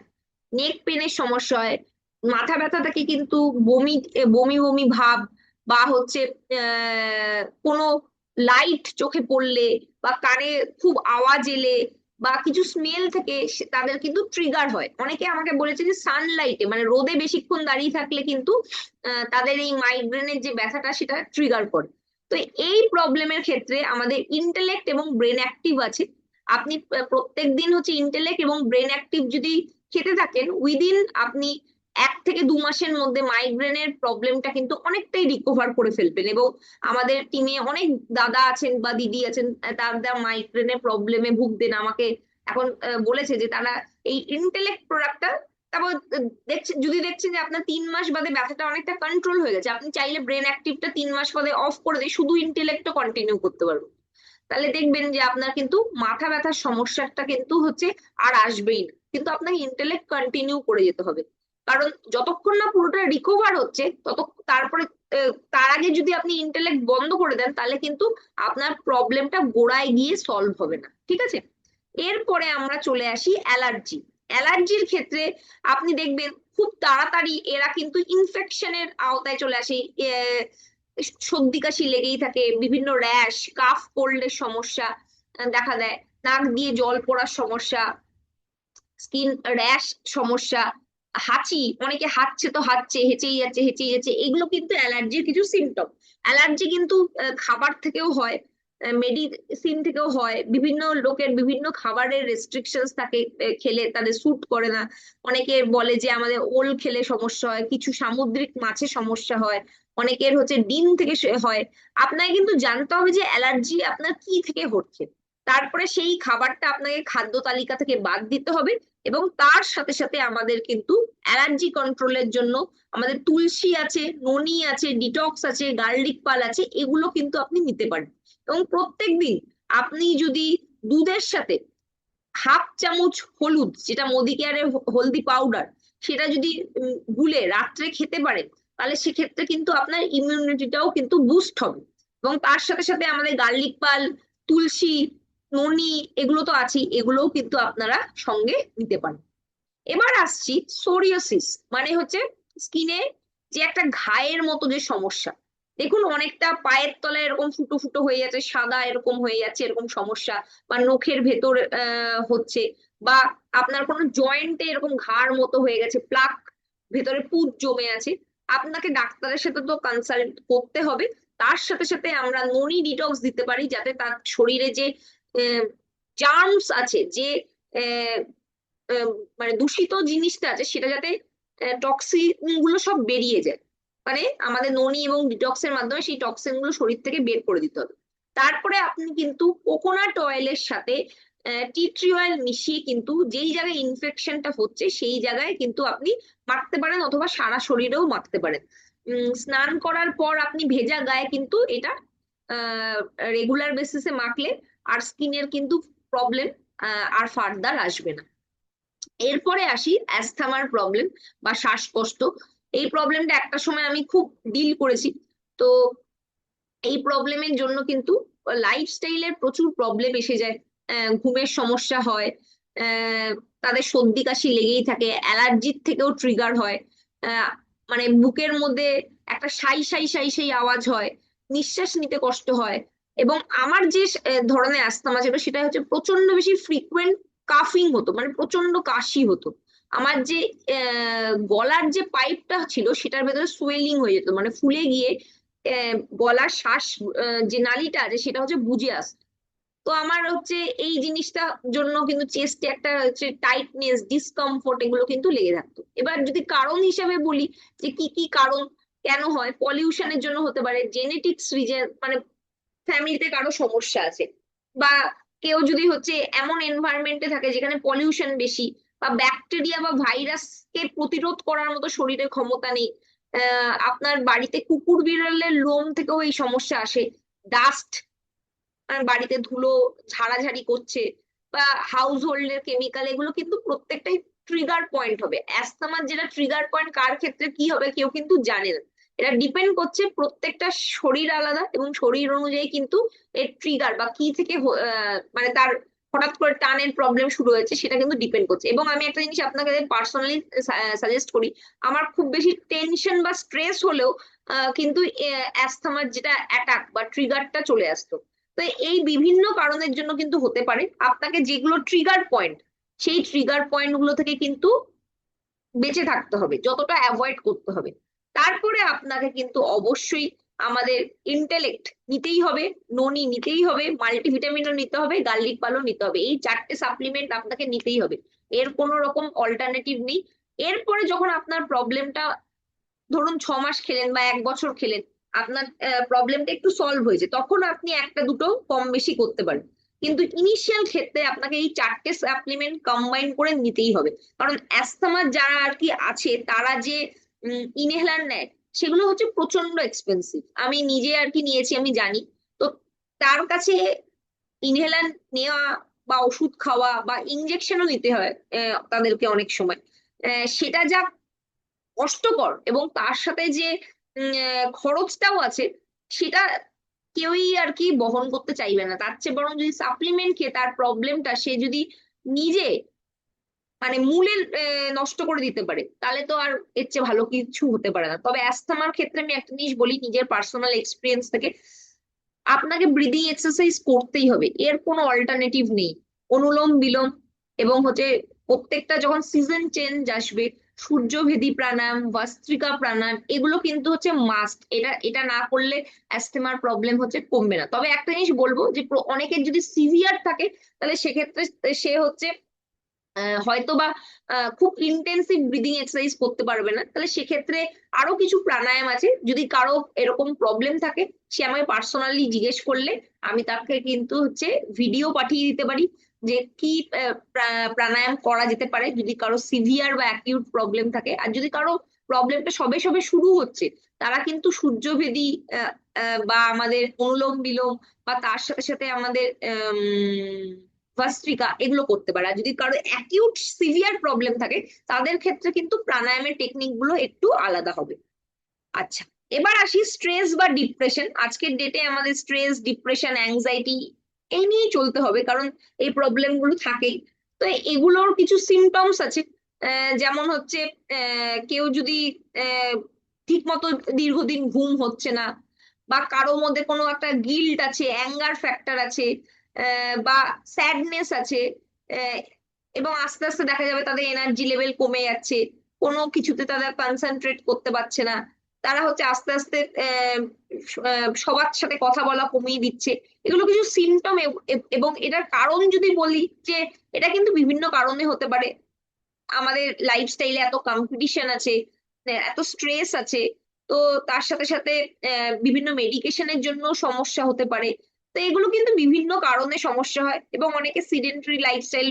নেক পেনের সমস্যা হয়। মাথা ব্যথাটাকে কিন্তু বমি বমি বমি ভাব, বা হচ্ছে কোনো লাইট চোখে পড়লে, বা কানে খুব আওয়াজ এলে, বা কিছু স্মেল থেকে তাদের কিন্তু ট্রিগার হয়। অনেকে আমাকে বলেছে যে সানলাইটে মানে রোদে বেশিক্ষণ দাঁড়িয়ে থাকলে কিন্তু তাদের এই মাইগ্রেনের যে ব্যথাটা সেটা ট্রিগার করে। তো এই প্রবলেমের ক্ষেত্রে আমাদের ইন্টেলেক্ট এবং ব্রেন অ্যাক্টিভ আছে। আপনি প্রত্যেক দিন হচ্ছে ইন্টেলেক্ট এবং ব্রেন অ্যাক্টিভ যদি খেতে থাকেন, উইদিন আপনি 1 থেকে 2 মাসের মধ্যে মাইগ্রেনের প্রবলেমটা কিন্তু অনেকটাই রিকভার করে ফেলবেন। এবং আমাদের টিমে অনেক দাদা আছেন বা দিদি আছেন, তারা মাইগ্রেনের প্রবলেমে ভুগতেন, আমাকে এখন বলেছে যে তারা এই ইন্টেলেক্ট প্রোডাক্টটা, তারপর দেখছেন, যদি দেখছেন যে আপনার 3 মাস বাদে ব্যথাটা অনেকটা কন্ট্রোল হয়ে গেছে, আপনি চাইলে ব্রেন অ্যাক্টিভটা 3 মাস বাদে অফ করে দিয়ে শুধু ইন্টেলেক্টও কন্টিনিউ করতে পারবেন। তাহলে দেখবেন যে আপনার কিন্তু মাথা ব্যথার সমস্যাটা কিন্তু হচ্ছে আর আসবেই না, কিন্তু আপনাকে ইন্টেলেক্ট কন্টিনিউ করে যেতে হবে। কারণ যতক্ষণ না পুরোটা রিকভার হচ্ছে তারপরে তার আগে যদি আপনি ইন্টেলেক্ট বন্ধ করে দেন, তাহলে কিন্তু আপনার প্রবলেমটা গোড়ায় গিয়ে সলভ হবে না। ঠিক আছে, এরপরে আমরা চলে আসি অ্যালার্জি। অ্যালার্জির ক্ষেত্রে আপনি দেখবেন খুব তাড়াতাড়ি এরা কিন্তু ইনফেকশনের আওতায় চলে আসে। সর্দি কাশি লেগেই থাকে, বিভিন্ন র্যাশ, কাফ কোল্ডের সমস্যা দেখা দেয়, নাক দিয়ে জল পড়ার সমস্যা, স্কিন র্যাশ সমস্যা, হাঁচি, অনেকে হাঁচছে তো হাঁচছে, হেঁচেই যাচ্ছে হেঁচেই যাচ্ছে, এগুলো কিন্তু অ্যালার্জির কিছু সিমটম। অ্যালার্জি কিন্তু খাবার থেকেও হয়, মেডিসিন থেকেও হয়। বিভিন্ন লোকের বিভিন্ন খাবারের রেস্ট্রিকশনস থাকে, খেলে তাদের স্যুট করে না। অনেকে বলে যে আমাদের ওল খেলে সমস্যা হয়, কিছু সামুদ্রিক মাছে সমস্যা হয়, অনেকের হচ্ছে ডিম থেকে হয়। আপনাকে কিন্তু জানতে হবে যে অ্যালার্জি আপনার কি থেকে হচ্ছে, তারপরে সেই খাবারটা আপনাকে খাদ্য তালিকা থেকে বাদ দিতে হবে। এবং তার সাথে সাথে আমাদের কিন্তু অ্যালার্জি কন্ট্রোলের জন্য আমাদের তুলসী আছে, ননি আছে, ডিটক্স আছে, গার্লিক পাল আছে, এগুলো কিন্তু আপনি নিতে পারেন। এবং প্রত্যেকদিন আপনি যদি দুধের সাথে 1/2 চামচ হলুদ, যেটা মোদি কেয়ারের হলদি পাউডার, সেটা যদি গুলে রাত্রে খেতে পারেন, তাহলে সেক্ষেত্রে কিন্তু আপনার ইমিউনিটিটাও কিন্তু বুস্ট হবে। এবং তার সাথে সাথে আমাদের গার্লিক পাল, তুলসী, ননি, এগুলো তো আছেই, এগুলোও কিন্তু আপনারা সঙ্গে নিতে পারেন। এবার আসছি সোরিয়াসিস, মানে হচ্ছে স্কিনে যে একটা ঘায়ের মতো যে সমস্যা। দেখুন অনেকটা পায়ের তলায় এরকম ফুটো ফুটো হয়ে যাচ্ছে, সাদা এরকম হয়ে যাচ্ছে, এরকম সমস্যা, বা নখের ভেতর হচ্ছে, বা আপনার কোনো জয়েন্টে এরকম ঘাড় মতো হয়ে গেছে, প্লাক ভেতরে পুঁজ জমে আছে, আপনাকে ডাক্তারের সাথে তো কনসাল্ট করতে হবে। তার সাথে সাথে আমরা ননি ডিটক্স দিতে পারি, যাতে তার শরীরে যে জার্মস আছে, যে আহ, আহ, মানে দূষিত জিনিসটা আছে, সেটা যাতে টক্সিন গুলো সব বেরিয়ে যায়। মানে আমাদের ননি এবং ডিটক্সের মাধ্যমে সেই টক্সিন গুলো শরীর থেকে বের করে দিতে হবে। তারপরে আপনি কিন্তু কোকোনাট অয়েলের সাথে টি ট্রি অয়েল মিশিয়ে কিন্তু যেই জায়গায় ইনফেকশনটা হচ্ছে সেই জায়গায় কিন্তু আপনি মাখতে পারেন, অথবা সারা শরীরেও মাখতে পারেন। স্নান করার পর আপনি ভেজা গায়ে কিন্তু এটা রেগুলার বেসিসে মাখলে আর স্কিনের কিন্তু প্রবলেম আর ফার্দার আসবে না। এরপরে আসি অ্যাস্থমার প্রবলেম বা শ্বাসকষ্ট। এই প্রবলেমটা একটা সময় আমি খুব ডিল করেছি। তো এই প্রবলেমের জন্য কিন্তু লাইফস্টাইলের প্রচুর প্রবলেম এসে যায়। ঘুমের সমস্যা হয়, তাদের সর্দি কাশি লেগেই থাকে, অ্যালার্জির থেকেও ট্রিগার হয়। আহ, মানে বুকের মধ্যে একটা সাই সাই সাই সাই আওয়াজ হয়, নিঃশ্বাস নিতে কষ্ট হয়। এবং আমার যে ধরনের অ্যাস্তমা ছিল সেটা হচ্ছে প্রচন্ড বেশি ফ্রিকুয়েন্ট কাফিং হতো, মানে প্রচন্ড কাশি হতো। আমার যে গলার যে পাইপটা ছিল সেটার ভেতরে সোয়েলিং হয়ে যেত, মানে ফুলে গিয়ে গলার শ্বাস যে নালীটা আছে সেটা হচ্ছে বুজে আসতো। তো আমার হচ্ছে এই জিনিসটা জন্য কিন্তু চেস্টে একটা হচ্ছে টাইটনেস, ডিসকমফোর্ট এগুলো কিন্তু লেগে থাকতো। এবার যদি কারণ হিসাবে বলি যে কি কি কারণ কেন হয়, পলিউশনের জন্য হতে পারে, জেনেটিক্স রিজন, মানে ফ্যামিলিতে কারো সমস্যা আছে, বা কেউ যদি হচ্ছে এমন এনভায়রনমেন্টে থাকে যেখানে পলিউশন বেশি, বা ব্যাকটেরিয়া বা ভাইরাসকে প্রতিরোধ করার মতো শরীরে ক্ষমতা নেই। আপনার বাড়িতে কুকুর বিড়ালের লোম থেকেও এই সমস্যা আসে। ডাস্ট, বাড়িতে ধুলো ঝাড়াঝাড়ি করছে, বা হাউস হোল্ডের কেমিক্যাল, এগুলো কিন্তু প্রত্যেকটাই ট্রিগার পয়েন্ট হবে। অ্যাস্তমার যেটা ট্রিগার পয়েন্ট কার ক্ষেত্রে কি হবে কেউ কিন্তু জানে না। এটা ডিপেন্ড করছে, প্রত্যেকটা শরীর আলাদা এবং শরীর অনুযায়ী কিন্তু এর ট্রিগার বা কি থেকে মানে তার হঠাৎ করে টানের প্রবলেম শুরু হয়েছে সেটা কিন্তু ডিপেন্ড করছে। এবং আমি একটা জিনিস আপনাকে পার্সোনালি সাজেস্ট করি, আমার খুব বেশি টেনশন বা স্ট্রেস হলেও কিন্তু অ্যাস্তমার যেটা অ্যাটাক বা ট্রিগারটা চলে আসতো। তো এই বিভিন্ন কারণের জন্য কিন্তু হতে পারে। আপনাকে যেগুলো ট্রিগার পয়েন্ট, সেই ট্রিগার পয়েন্ট গুলো থেকে কিন্তু বেঁচে থাকতে হবে, যতটা অ্যাভয়েড করতে হবে। তারপরে আপনাকে কিন্তু অবশ্যই আমাদের ইন্টেলেক্ট নিতেই হবে, ননি নিতেই হবে, মাল্টিভিটামিনও নিতে হবে, গার্লিক পালও নিতে হবে। এই 4টে সাপ্লিমেন্ট আপনাকে নিতেই হবে, এর কোনো রকম অল্টারনেটিভ নেই। এরপরে যখন আপনার প্রবলেমটা ধরুন 6 মাস খেলেন বা 1 বছর খেলেন, আপনার প্রবলেমটা একটু সলভ হয়েছে, তখন আপনি একটা দুটো কম বেশি করতে পারেন। কিন্তু ইনিশিয়াল ক্ষেত্রে আপনাকে এই 4টে সাপ্লিমেন্ট কম্বাইন করে নিতেই হবে। কারণ অ্যাস্তমার যারা আর কি আছে তারা যে ইনহেলার নেয় সেগুলো হচ্ছে প্রচন্ড এক্সপেন্সিভ। আমি নিজে আর কি নিয়েছি, আমি জানি। তো তার কাছে ইনহেলার নেওয়া বা ওষুধ খাওয়া বা ইনজেকশনও নিতে হয় তাদেরকে অনেক সময়, সেটা যা কষ্টকর এবং তার সাথে যে খরচটাও আছে, সেটা কেউই আর কি বহন করতে চাইবে না। তার চেয়ে বরং যদি সাপ্লিমেন্ট খেয়ে তার প্রবলেমটা সে যদি নিজে মানে মূলে নষ্ট করে দিতে পারে, তাহলে তো আর এর চেয়ে ভালো কিছু হতে পারে না। তবে অ্যাস্থমার ক্ষেত্রে আমি একটা জিনিস বলি নিজের পার্সোনাল এক্সপিরিয়েন্স থেকে, আপনাকে ব্রিদিং এক্সারসাইজ করতেই হবে, এর কোনো অল্টারনেটিভ নেই। অনুলোম বিলোম এবং হচ্ছে প্রত্যেকটা যখন সিজন চেঞ্জ আসবে, সূর্যভেদী প্রাণায়াম, ভস্ত্রিকা প্রাণায়াম, এগুলো কিন্তু হচ্ছে মাস্ট। এটা এটা না করলে অ্যাস্থমার প্রবলেম হচ্ছে কমবে না। তবে একটা জিনিস বলবো যে অনেকের যদি সিভিয়ার থাকে তাহলে সেক্ষেত্রে সে হচ্ছে হয়তো বা খুব ইন্টেন্সিভ ব্রিদিং এক্সারসাইজ করতে পারবে না, তাহলে সেক্ষেত্রে আরো কিছু প্রাণায়াম আছে। যদি কারো এরকম প্রবলেম থাকে সে আমাকে পার্সোনালি জিজ্ঞেস করলে আমি তাকে কিন্তু হচ্ছে ভিডিও পাঠিয়ে দিতে পারি যে কি প্রাণায়াম করা যেতে পারে যদি কারো সিভিয়ার বা অ্যাকিউট প্রবলেম থাকে। আর যদি কারো প্রবলেমটা সবে সবে শুরু হচ্ছে, তারা কিন্তু সূর্যভেদী বা আমাদের অনুলোম বিলোম বা তার সাথে সাথে আমাদের ভস্ত্রিকা এগুলো করতে পারে। আর যদি কারো অ্যাকিউট সিভিয়ার প্রবলেম থাকে তাদের ক্ষেত্রে কিন্তু প্রাণায়ামের টেকনিক গুলো একটু আলাদা হবে। আচ্ছা, এবার আসি স্ট্রেস বা ডিপ্রেশন। আজকের ডেটে আমাদের স্ট্রেস, ডিপ্রেশন, অ্যাংজাইটি এই নিয়েই চলতে হবে, কারণ এই প্রবলেম গুলো থাকেই। তো এগুলোর কিছু সিমটমস আছে, যেমন হচ্ছে কেউ যদি ঠিক মতো দীর্ঘদিন ঘুম হচ্ছে না, বা কারো মধ্যে কোনো একটা গিল্ট আছে, অ্যাঙ্গার ফ্যাক্টর আছে, বা স্যাডনেস আছে, আহ, এবং আস্তে আস্তে দেখা যাবে তাদের এনার্জি লেভেল কমে যাচ্ছে, কোনো কিছুতে তারা কনসেন্ট্রেট করতে পারছে না, তারা হচ্ছে আস্তে আস্তে সবার সাথে কথা বলা কমিয়ে দিচ্ছে। এগুলো কিছু সিমটম, এবং এটার কারণ যদি বলি যে এটা কিন্তু বিভিন্ন কারণে হতে পারে। আমাদের লাইফস্টাইলে এত কম্পিটিশন আছে, এত স্ট্রেস আছে, তো তার সাথে সাথে বিভিন্ন মেডিকেশনের জন্য সমস্যা হতে পারে। তো এগুলো কিন্তু বিভিন্ন কারণে সমস্যা হয়, এবং অনেকে সিডেন্টারি লাইফস্টাইল,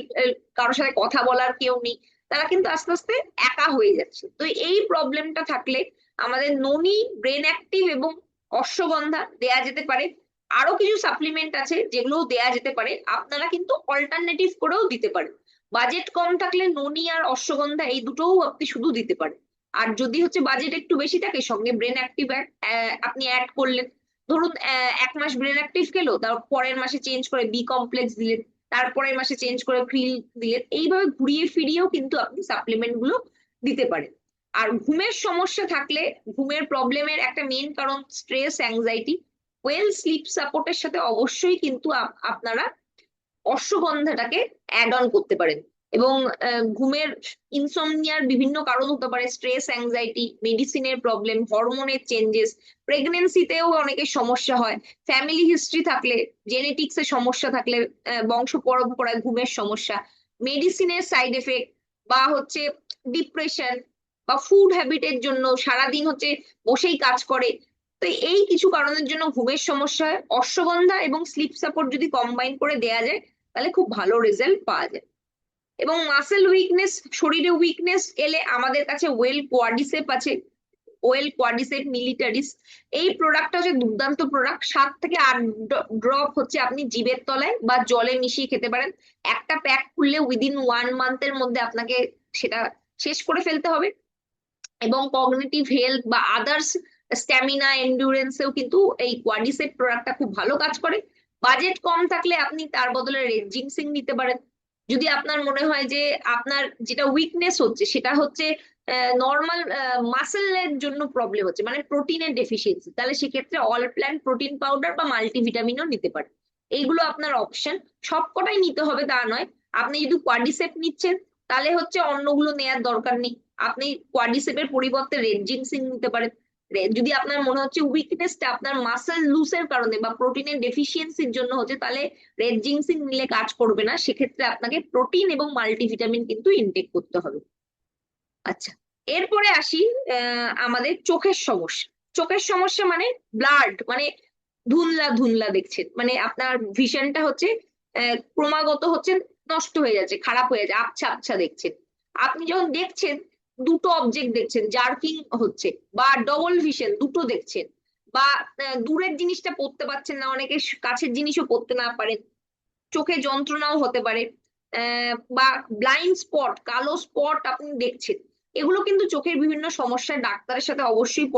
কারোর সাথে কথা বলার কেউ নেই, তারা কিন্তু আস্তে আস্তে একা হয়ে যাচ্ছে। তো এই প্রবলেমটা থাকলে আমাদের ননি, ব্রেন অ্যাক্টিভ এবং অশ্বগন্ধা দেয়া যেতে পারে। আরো কিছু সাপ্লিমেন্ট আছে যেগুলো দেয়া যেতে পারে, আপনারা কিন্তু অল্টারনেটিভ করেও দিতে পারেন। বাজেট কম থাকলে ননি আর অশ্বগন্ধা এই দুটোও আপনি শুধু দিতে পারেন। আর যদি হচ্ছে বাজেট একটু বেশি থাকে, সঙ্গে ব্রেন অ্যাক্টিভ আপনি অ্যাড করলেন। ধরুন 1 মাস ব্রেন অ্যাক্টিভ খেলো, তার পরের মাসে চেঞ্জ করে বি কমপ্লেক্স দিলেন, তারপরের মাসে চেঞ্জ করে ক্রিল দিলেন, এইভাবে ঘুরিয়ে ফিরিয়েও কিন্তু আপনি সাপ্লিমেন্ট গুলো দিতে পারেন। আর ঘুমের সমস্যা থাকলে, ঘুমের প্রবলেমের একটা মেইন কারণ স্ট্রেস, অ্যাংজাইটি, ওয়েল স্লিপ সাপোর্টের সাথে অবশ্যই কিন্তু আপনারা অশ্বগন্ধাটাকে অ্যাড অন করতে পারেন। এবং ঘুমের ইনসোমনিয়ার বিভিন্ন কারণ হতে পারে স্ট্রেস, অ্যাংজাইটি, মেডিসিনের প্রবলেম, হরমোনের চেঞ্জেস, প্রেগনেন্সিতেও অনেকের সমস্যা হয়, ফ্যামিলি হিস্ট্রি থাকলে, জেনেটিক্স এর সমস্যা থাকলে, বংশ পরম্পরায় ঘুমের সমস্যা, মেডিসিনের সাইড এফেক্ট, বা হচ্ছে ডিপ্রেশন, বা ফুড হ্যাবিটের জন্য সারাদিন হচ্ছে বসেই কাজ করে। তো এই কিছু কারণের জন্য ঘুমের সমস্যা হয়। অশ্বগন্ধা এবং স্লিপ সাপোর্ট যদি কম্বাইন করে দেয়া যায় তাহলে খুব ভালো রেজাল্ট পাওয়া যায়। এবং মাসেল উইকনেস, শরীরে উইকনেস এলে আমাদের কাছে ওয়েল কোয়াডিসেপ আছে, ওয়েল কোয়াডিসেপ মিলিটারিস। এই প্রোডাক্টটা হচ্ছে দুর্দান্ত প্রোডাক্ট। 7 থেকে 8 ড্রপ হচ্ছে আপনি জিভের তলায় বা জলে মিশিয়ে খেতে পারেন। একটা প্যাক খুললে উইদিন 1 মান্থের মধ্যে আপনাকে সেটা শেষ করে ফেলতে হবে। এবং কগনিটিভ হেলথ বা আদার্স স্ট্যামিনা, এন্ডুরেন্সেও কিন্তু এই কোয়াডিসেপ প্রোডাক্টটা খুব ভালো কাজ করে। বাজেট কম থাকলে আপনি তার বদলে রেড জিনসিং নিতে পারেন। যদি আপনার মনে হয় যে আপনার যেটা উইকনেস হচ্ছে সেটা হচ্ছে নর্মাল মাসেলের জন্য প্রবলেম হচ্ছে, মানে প্রোটিনের ডেফিসিয়েন্সি, তাহলে সেক্ষেত্রে অল প্ল্যান প্রোটিন পাউডার বা মাল্টিভিটামিনও নিতে পারেন। এইগুলো আপনার অপশন। সবকটাই নিতে হবে তা নয়। আপনি যদি কোয়াডিসেপ নিচ্ছেন তাহলে হচ্ছে অন্যগুলো নেওয়ার দরকার নেই, আপনি কোয়াডিসেপের পরিবর্তে রেড জিনসিং নিতে পারেন। যদি আপনার মনে হচ্ছে উইকনেসটা আপনার মাসেল লুসের কারণে বা প্রোটিনের ডেফিসিয়েন্সির জন্য হচ্ছে, তাহলে রেড জিনসিং নিলে কাজ করবে না, সেক্ষেত্রে আপনাকে প্রোটিন এবং মাল্টিভিটামিন কিন্তু ইনটেক করতে হবে। আচ্ছা, এরপরে আসি আমাদের চোখের সমস্যা। চোখের সমস্যা মানে ব্লাড, মানে ধুনলা ধুনলা দেখছেন, মানে আপনার ভিশনটা হচ্ছে ক্রমাগত হচ্ছে নষ্ট হয়ে যাচ্ছে, খারাপ হয়ে যাচ্ছে, আবছা আবছা দেখছেন। আপনি যখন দেখছেন দুটো অবজেক্ট দেখছেন, জার্কিং হচ্ছে, বা ডবল ভিশন দুটো দেখছেন, বা দূরের জিনিসটা পড়তে পারছেন না, অনেকে কাছের জিনিসও পড়তে না পারেন, চোখে যন্ত্রণাও হতে পারে, বা ব্লাইন্ড স্পট, কালো স্পট আপনি দেখছেন, এগুলো কিন্তু চোখের বিভিন্ন সমস্যার। ডাক্তারের সাথে অবশ্যই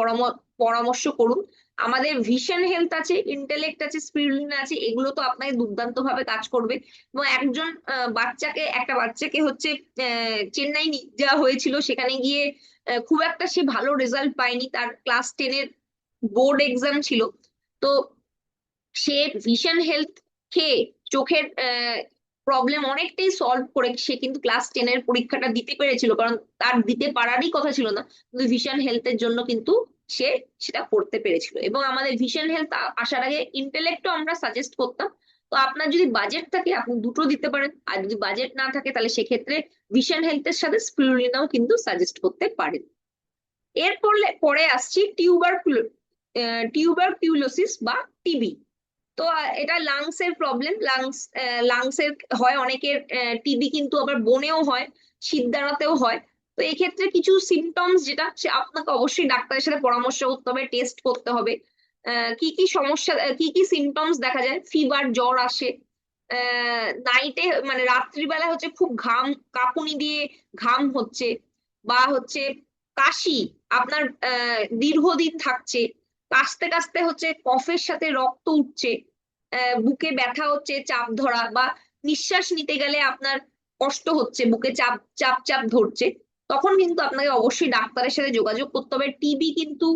পরামর্শ করুন। আমাদের ভিশন হেলথ আছে, ইন্টেলেক্ট আছে, স্পিরুলিনা আছে, এগুলো তো আপনাকে দুর্দান্ত ভাবে কাজ করবে। এবং একজন একটা বাচ্চাকে হচ্ছে চেন্নাই নিয়ে যাওয়া হয়েছিল, সেখানে গিয়ে খুব একটা সে ভালো রেজাল্ট পায়নি, তার ক্লাস 10 এর বোর্ড এক্সাম ছিল। তো সে ভিশন হেলথ খেয়ে চোখের প্রবলেম অনেকটাই সলভ করে সে কিন্তু ক্লাস 10 এর পরীক্ষাটা দিতে পেরেছিল, কারণ তার দিতে পারারই কথা ছিল না, কিন্তু ভিশন হেলথের জন্য কিন্তু সে সেটা করতে পেরেছিল। এবং আমাদের ভিশন হেলথ আসার আগে ইন্টেলেক্টও আমরা সাজেস্ট করতাম। তো আপনার যদি বাজেট থাকে আপনি দুটো দিতে পারেন, আর যদি বাজেট না থাকে তাহলে সেক্ষেত্রে ভিশন হেলথের সাথে স্পিরুলিনাও কিন্তু সাজেস্ট করতে পারেন। এরপর পরে আসছি টিউবারকিউলোসিস বা টিবি। তো এটা লাংস এর প্রবলেম, লাংস এর হয় অনেকের। টিবি কিন্তু আবার বোনেও হয়, শিরদাঁড়াতেও হয়। তো এক্ষেত্রে কিছু সিমটমস, যেটা সে আপনাকে অবশ্যই ডাক্তারের সাথে পরামর্শ করতে হবে, টেস্ট করতে হবে। কি কি সমস্যা, কি কি সিমটমস দেখা যায়? ফিভার, জ্বর আসে, নাইটে মানে রাত্রিবেলা হচ্ছে খুব ঘাম, কাঁপুনি দিয়ে ঘাম হচ্ছে, বা হচ্ছে কাশি আপনার দীর্ঘদিন থাকছে, কাশতে কাশতে হচ্ছে কফের সাথে রক্ত উঠছে, বুকে ব্যথা হচ্ছে, চাপ ধরা, বা নিঃশ্বাস নিতে গেলে আপনার কষ্ট হচ্ছে, বুকে চাপ চাপ চাপ ধরছে, তখন কিন্তু আপনাকে অবশ্যই ডাক্তারের সাথে যোগাযোগ করতে হবে। টিবি কিন্তু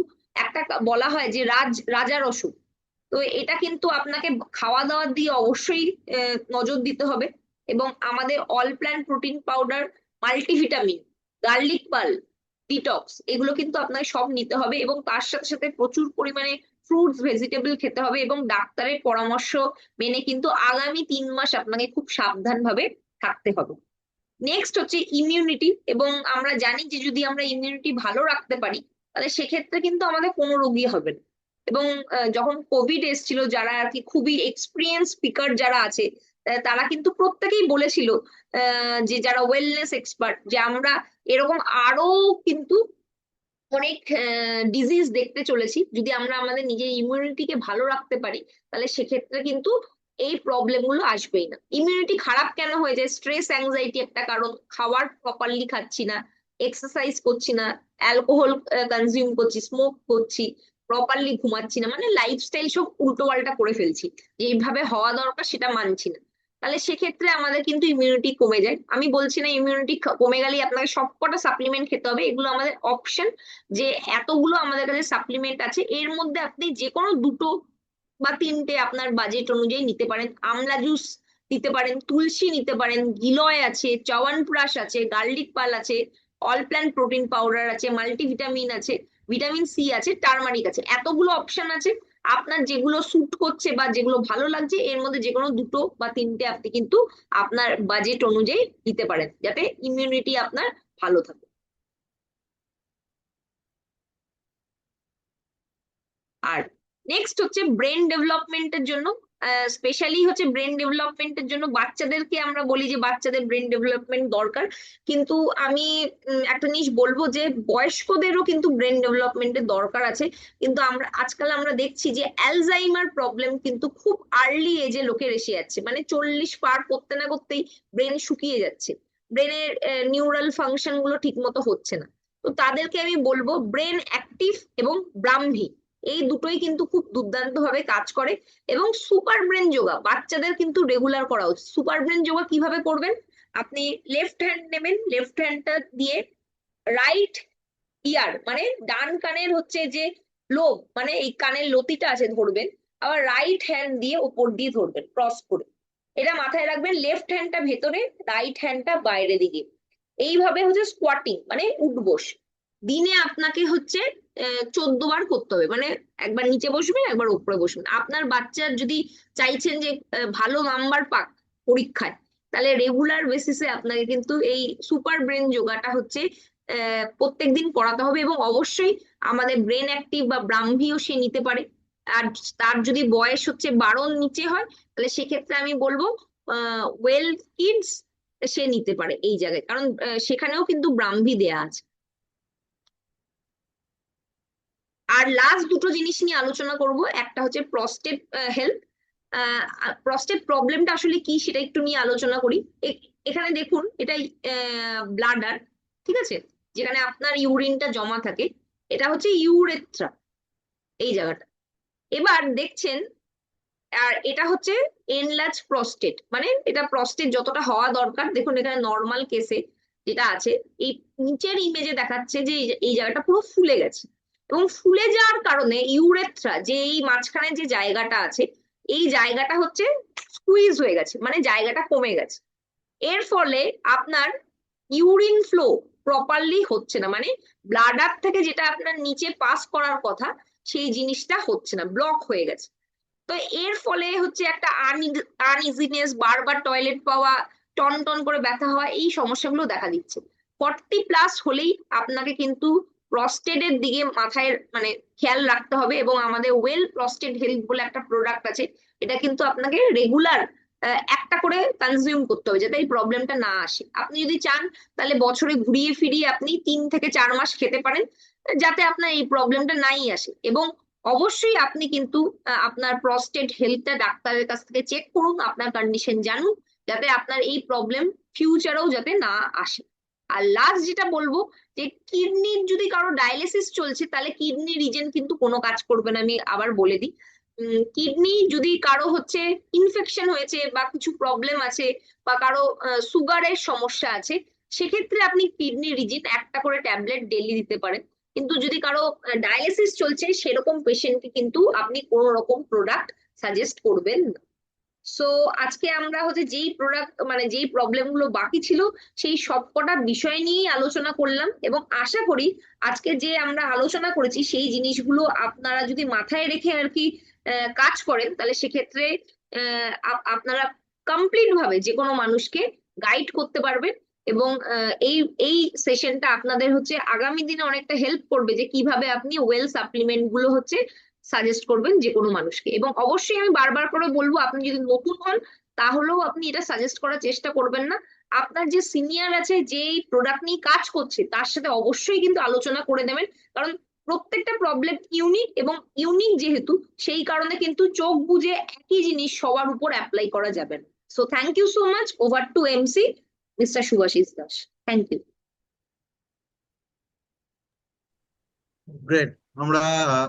একটা বলা হয় যে রাজার অসুখ। তো এটা কিন্তু আপনাকে খাওয়া দাওয়ার দিয়ে অবশ্যই নজর দিতে হবে। এবং আমাদের all plan protein powder, multivitamin, garlic pearl, detox, এগুলো কিন্তু আপনাকে সব নিতে হবে এবং তার সাথে সাথে প্রচুর পরিমাণে ফ্রুটস ভেজিটেবল খেতে হবে এবং ডাক্তারের পরামর্শ মেনে কিন্তু আগামী 3 মাস আপনাকে খুব সাবধানভাবে থাকতে হবে। নেক্সট হচ্ছে ইমিউনিটি, এবং আমরা জানি যে যদি আমরা ইমিউনিটি ভালো রাখতে পারি তাহলে সেক্ষেত্রে কিন্তু আমাদের কোনো রোগই হবে না। এবং যখন কোভিড এসেছিল, যারা আর কি খুবই এক্সপিরিয়েন্স স্পিকার যারা আছে, তারা কিন্তু প্রত্যেকেই বলেছিল যে যারা ওয়েলনেস এক্সপার্ট, যে আমরা এরকম আরো কিন্তু অনেক ডিজিজ দেখতে চলেছি। যদি আমরা আমাদের নিজের ইমিউনিটিকে ভালো রাখতে পারি তাহলে সেক্ষেত্রে কিন্তু এই প্রবলেম গুলো আসবেই না। ইমিউনিটি খারাপ কেন হয়ে যায়? স্ট্রেস অ্যাংজাইটি একটা কারণ, খাবার প্রপারলি খাচ্ছি না, এক্সারসাইজ করছি না, অ্যালকোহল কনজিউম করছি, স্মোক করছি, প্রপারলি ঘুমাচ্ছি না, মানে লাইফস্টাইল সব উল্টো পাল্টা করে ফেলছি, যেভাবে হওয়া দরকার সেটা মানছি না, তাহলে সেক্ষেত্রে আমাদের কিন্তু ইমিউনিটি কমে যায়। আমি বলছি না ইমিউনিটি কমে গেলেই আপনাকে সবকটা সাপ্লিমেন্ট খেতে হবে, এগুলো আমাদের অপশন। যে এতগুলো আমাদের কাছে সাপ্লিমেন্ট আছে, এর মধ্যে আপনি যে কোনো 2 বা 3টে আপনার বাজেট অনুযায়ী নিতে পারেন। আমলা জুস নিতে পারেন, তুলসী নিতে পারেন, গিলয় আছে, চ্যবনপ্রাশ আছে, গার্লিক পাল আছে, অল প্ল্যান্ট প্রোটিন পাউডার আছে, মাল্টিভিটামিন আছে, ভিটামিন সি আছে, টারমারিক আছে, এতগুলো অপশন আছে। আপনার যেগুলো স্যুট করছে বা যেগুলো ভালো লাগছে এর মধ্যে যে কোনো 2 বা 3টে আপনি কিন্তু আপনার বাজেট অনুযায়ী নিতে পারেন, যাতে ইমিউনিটি আপনার ভালো থাকে। আর নেক্সট হচ্ছে ব্রেন ডেভেলপমেন্টের জন্য, স্পেশালি হচ্ছে ব্রেন ডেভেলপমেন্টের জন্য বাচ্চাদেরকে আমরা বলি যে বাচ্চাদের ব্রেন ডেভেলপমেন্ট দরকার, কিন্তু আমি একটা জিনিস বলবো যে বয়স্কদেরও কিন্তু ব্রেন ডেভেলপমেন্টের দরকার আছে। কিন্তু আজকাল আমরা দেখছি যে অ্যালজাইমার প্রবলেম কিন্তু খুব আর্লি এজে লোকের এসে যাচ্ছে, মানে 40 পার করতে না করতেই ব্রেন শুকিয়ে যাচ্ছে, ব্রেনের নিউরাল ফাংশন গুলো ঠিক মতো হচ্ছে না। তো তাদেরকে আমি বলবো ব্রেন অ্যাক্টিভ এবং ব্রাহ্মী এই দুটোই কিন্তু খুব দুর্দান্ত ভাবে কাজ করে। এবং সুপার ব্রেন যোগা বাচ্চাদের কিন্তু রেগুলার করা উচিত। সুপার ব্রেন যোগা কিভাবে করবেন? আপনি লেফট হ্যান্ড নেবেন, লেফট হ্যান্ডটা দিয়ে রাইট ইয়ার মানে ডান কানের হচ্ছে যে লোব, মানে এই কানের লতিটা আছে ধরবেন, আবার রাইট হ্যান্ড দিয়ে ওপর দিয়ে ধরবেন ক্রস করে। এটা মাথায় রাখবেন, লেফট হ্যান্ডটা ভেতরে, রাইট হ্যান্ডটা বাইরে দিকে। এইভাবে হচ্ছে স্কোয়াটিং মানে উঠবোস। দিনে আপনাকে হচ্ছে 14 বার করতে হবে, মানে একবার নিচে বসবেন, একবার উপরে বসবেন। আপনার বাচ্চার যদি চাইছেন যে ভালো নাম্বার পাক পরীক্ষায়, তাহলে রেগুলার বেসিসে আপনাকে কিন্তু এই সুপার ব্রেন যোগাটা হচ্ছে প্রত্যেকদিন করাতে হবে। এবং অবশ্যই আমাদের ব্রেন অ্যাক্টিভ বা ব্রাহ্মীও সে নিতে পারে। আর তার যদি বয়স হচ্ছে 12-র নিচে হয় তাহলে সেক্ষেত্রে আমি বলবো ওয়েল কিডস সে নিতে পারে এই জায়গায়, কারণ সেখানেও কিন্তু ব্রাহ্মী দেয়া আছে। আর লাস্ট দুটো জিনিস নিয়ে আলোচনা করব, একটা হচ্ছে প্রস্টেট হেলথ। প্রস্টেট প্রবলেমটা আসলে কি সেটা একটু নিয়ে আলোচনা করি। এখানে দেখুন, এটাই ব্লাডার, ঠিক আছে, যেখানে আপনার ইউরিনটা জমা থাকে, এটা হচ্ছে ইউরেথ্রা, এই জায়গাটা। এবার দেখছেন, আর এটা হচ্ছে এনলার্জ প্রস্টেট, মানে এটা প্রস্টেট যতটা হওয়া দরকার। দেখুন এখানে নর্মাল কেসে যেটা আছে, এই নিচের ইমেজে দেখাচ্ছে যে এই জায়গাটা পুরো ফুলে গেছে, এবং ফুলে যাওয়ার কারণে ইউরেথ্রা যে এই মাঝখানে যে জায়গাটা আছে, এই জায়গাটা হচ্ছে স্কুইজ হয়ে গেছে, মানে জায়গাটা কমে গেছে। এর ফলে আপনার ইউরিন ফ্লো প্রপারলি হচ্ছে না, মানে ব্লাডার থেকে যেটা আপনার নিচে পাস করার কথা সেই জিনিসটা হচ্ছে না, ব্লক হয়ে গেছে। তো এর ফলে হচ্ছে একটা আনইজিনেস, বারবার টয়লেট পাওয়া, টন টন করে ব্যথা হওয়া, এই সমস্যাগুলো দেখা দিচ্ছে। 40+ হলেই আপনাকে কিন্তু প্রস্টেটের দিকে মাথায় মানে খেয়াল রাখতে হবে। এবং আমাদের ওয়েল প্রস্টেট হেলথ বলে একটা প্রোডাক্ট আছে, এটা কিন্তু আপনাকে রেগুলার একটা করে কনজিউম করতে হবে যাতে এই প্রবলেমটা না আসে। আপনি যদি চান তাহলে বছরে ঘুরিয়ে ফিরিয়ে আপনি 3 থেকে 4 মাস খেতে পারেন, যাতে আপনার এই প্রবলেমটা নাই আসে। এবং অবশ্যই আপনি কিন্তু আপনার প্রস্টেট হেলথটা ডাক্তারের কাছ থেকে চেক করুন, আপনার কন্ডিশন জানুন, যাতে আপনার এই প্রবলেম ফিউচারেও যাতে না আসে। আর লাস্ট যেটা বলবো, যে কিডনির যদি কারো ডায়ালিসিস চলছে তাহলে কিডনি রিজেন কিন্তু কোনো কাজ করবে না, আমি আবার বলে দিই। কিডনি যদি কারো হচ্ছে ইনফেকশন হয়েছে বা কিছু প্রবলেম আছে বা কারো সুগারের সমস্যা আছে, সেক্ষেত্রে আপনি কিডনি রিজিন একটা করে ট্যাবলেট ডেইলি দিতে পারেন। কিন্তু যদি কারো ডায়ালিসিস চলছে সেরকম পেশেন্টকে কিন্তু আপনি কোনো রকম প্রোডাক্ট সাজেস্ট করবেন না। সো আজকে আমরা যেই প্রোডাক্ট মানে যেই প্রবলেম গুলো বাকি ছিল সেই সবকটা বিষয় নিয়েই আলোচনা করলাম, এবং আশা করি আজকে যে আমরা আলোচনা করেছি সেই জিনিসগুলো আপনারা যদি মাথায় রেখে আর কি কাজ করেন, তাহলে সেক্ষেত্রে আপনারা কমপ্লিট ভাবে যে কোনো মানুষকে গাইড করতে পারবেন। এবং এই এই সেশনটা আপনাদের আগামী দিনে অনেকটা হেল্প করবে যে কিভাবে আপনি ওয়েল সাপ্লিমেন্ট গুলো সাজেস্ট করবেন যে কোনো মানুষকে। এবং অবশ্যই আমি বারবার করে বলবো, আপনি যদি নতুন হন তাহলেও আপনি এটা সাজেস্ট করার চেষ্টা করবেন না, আপনার যে সিনিয়র আছে যে প্রোডাক্ট নিয়ে কাজ করছে তার সাথে অবশ্যই কিন্তু আলোচনা করে নেবেন। কারণ প্রত্যেকটা প্রবলেম ইউনিক, এবং ইউনিক যেহেতু সেই কারণে কিন্তু চোখ বুজে একই জিনিস সবার উপর অ্যাপ্লাই করা যাবে না। So thank you so much. Over to MC mister Shubhashis Das. Thank you. Great. আমরা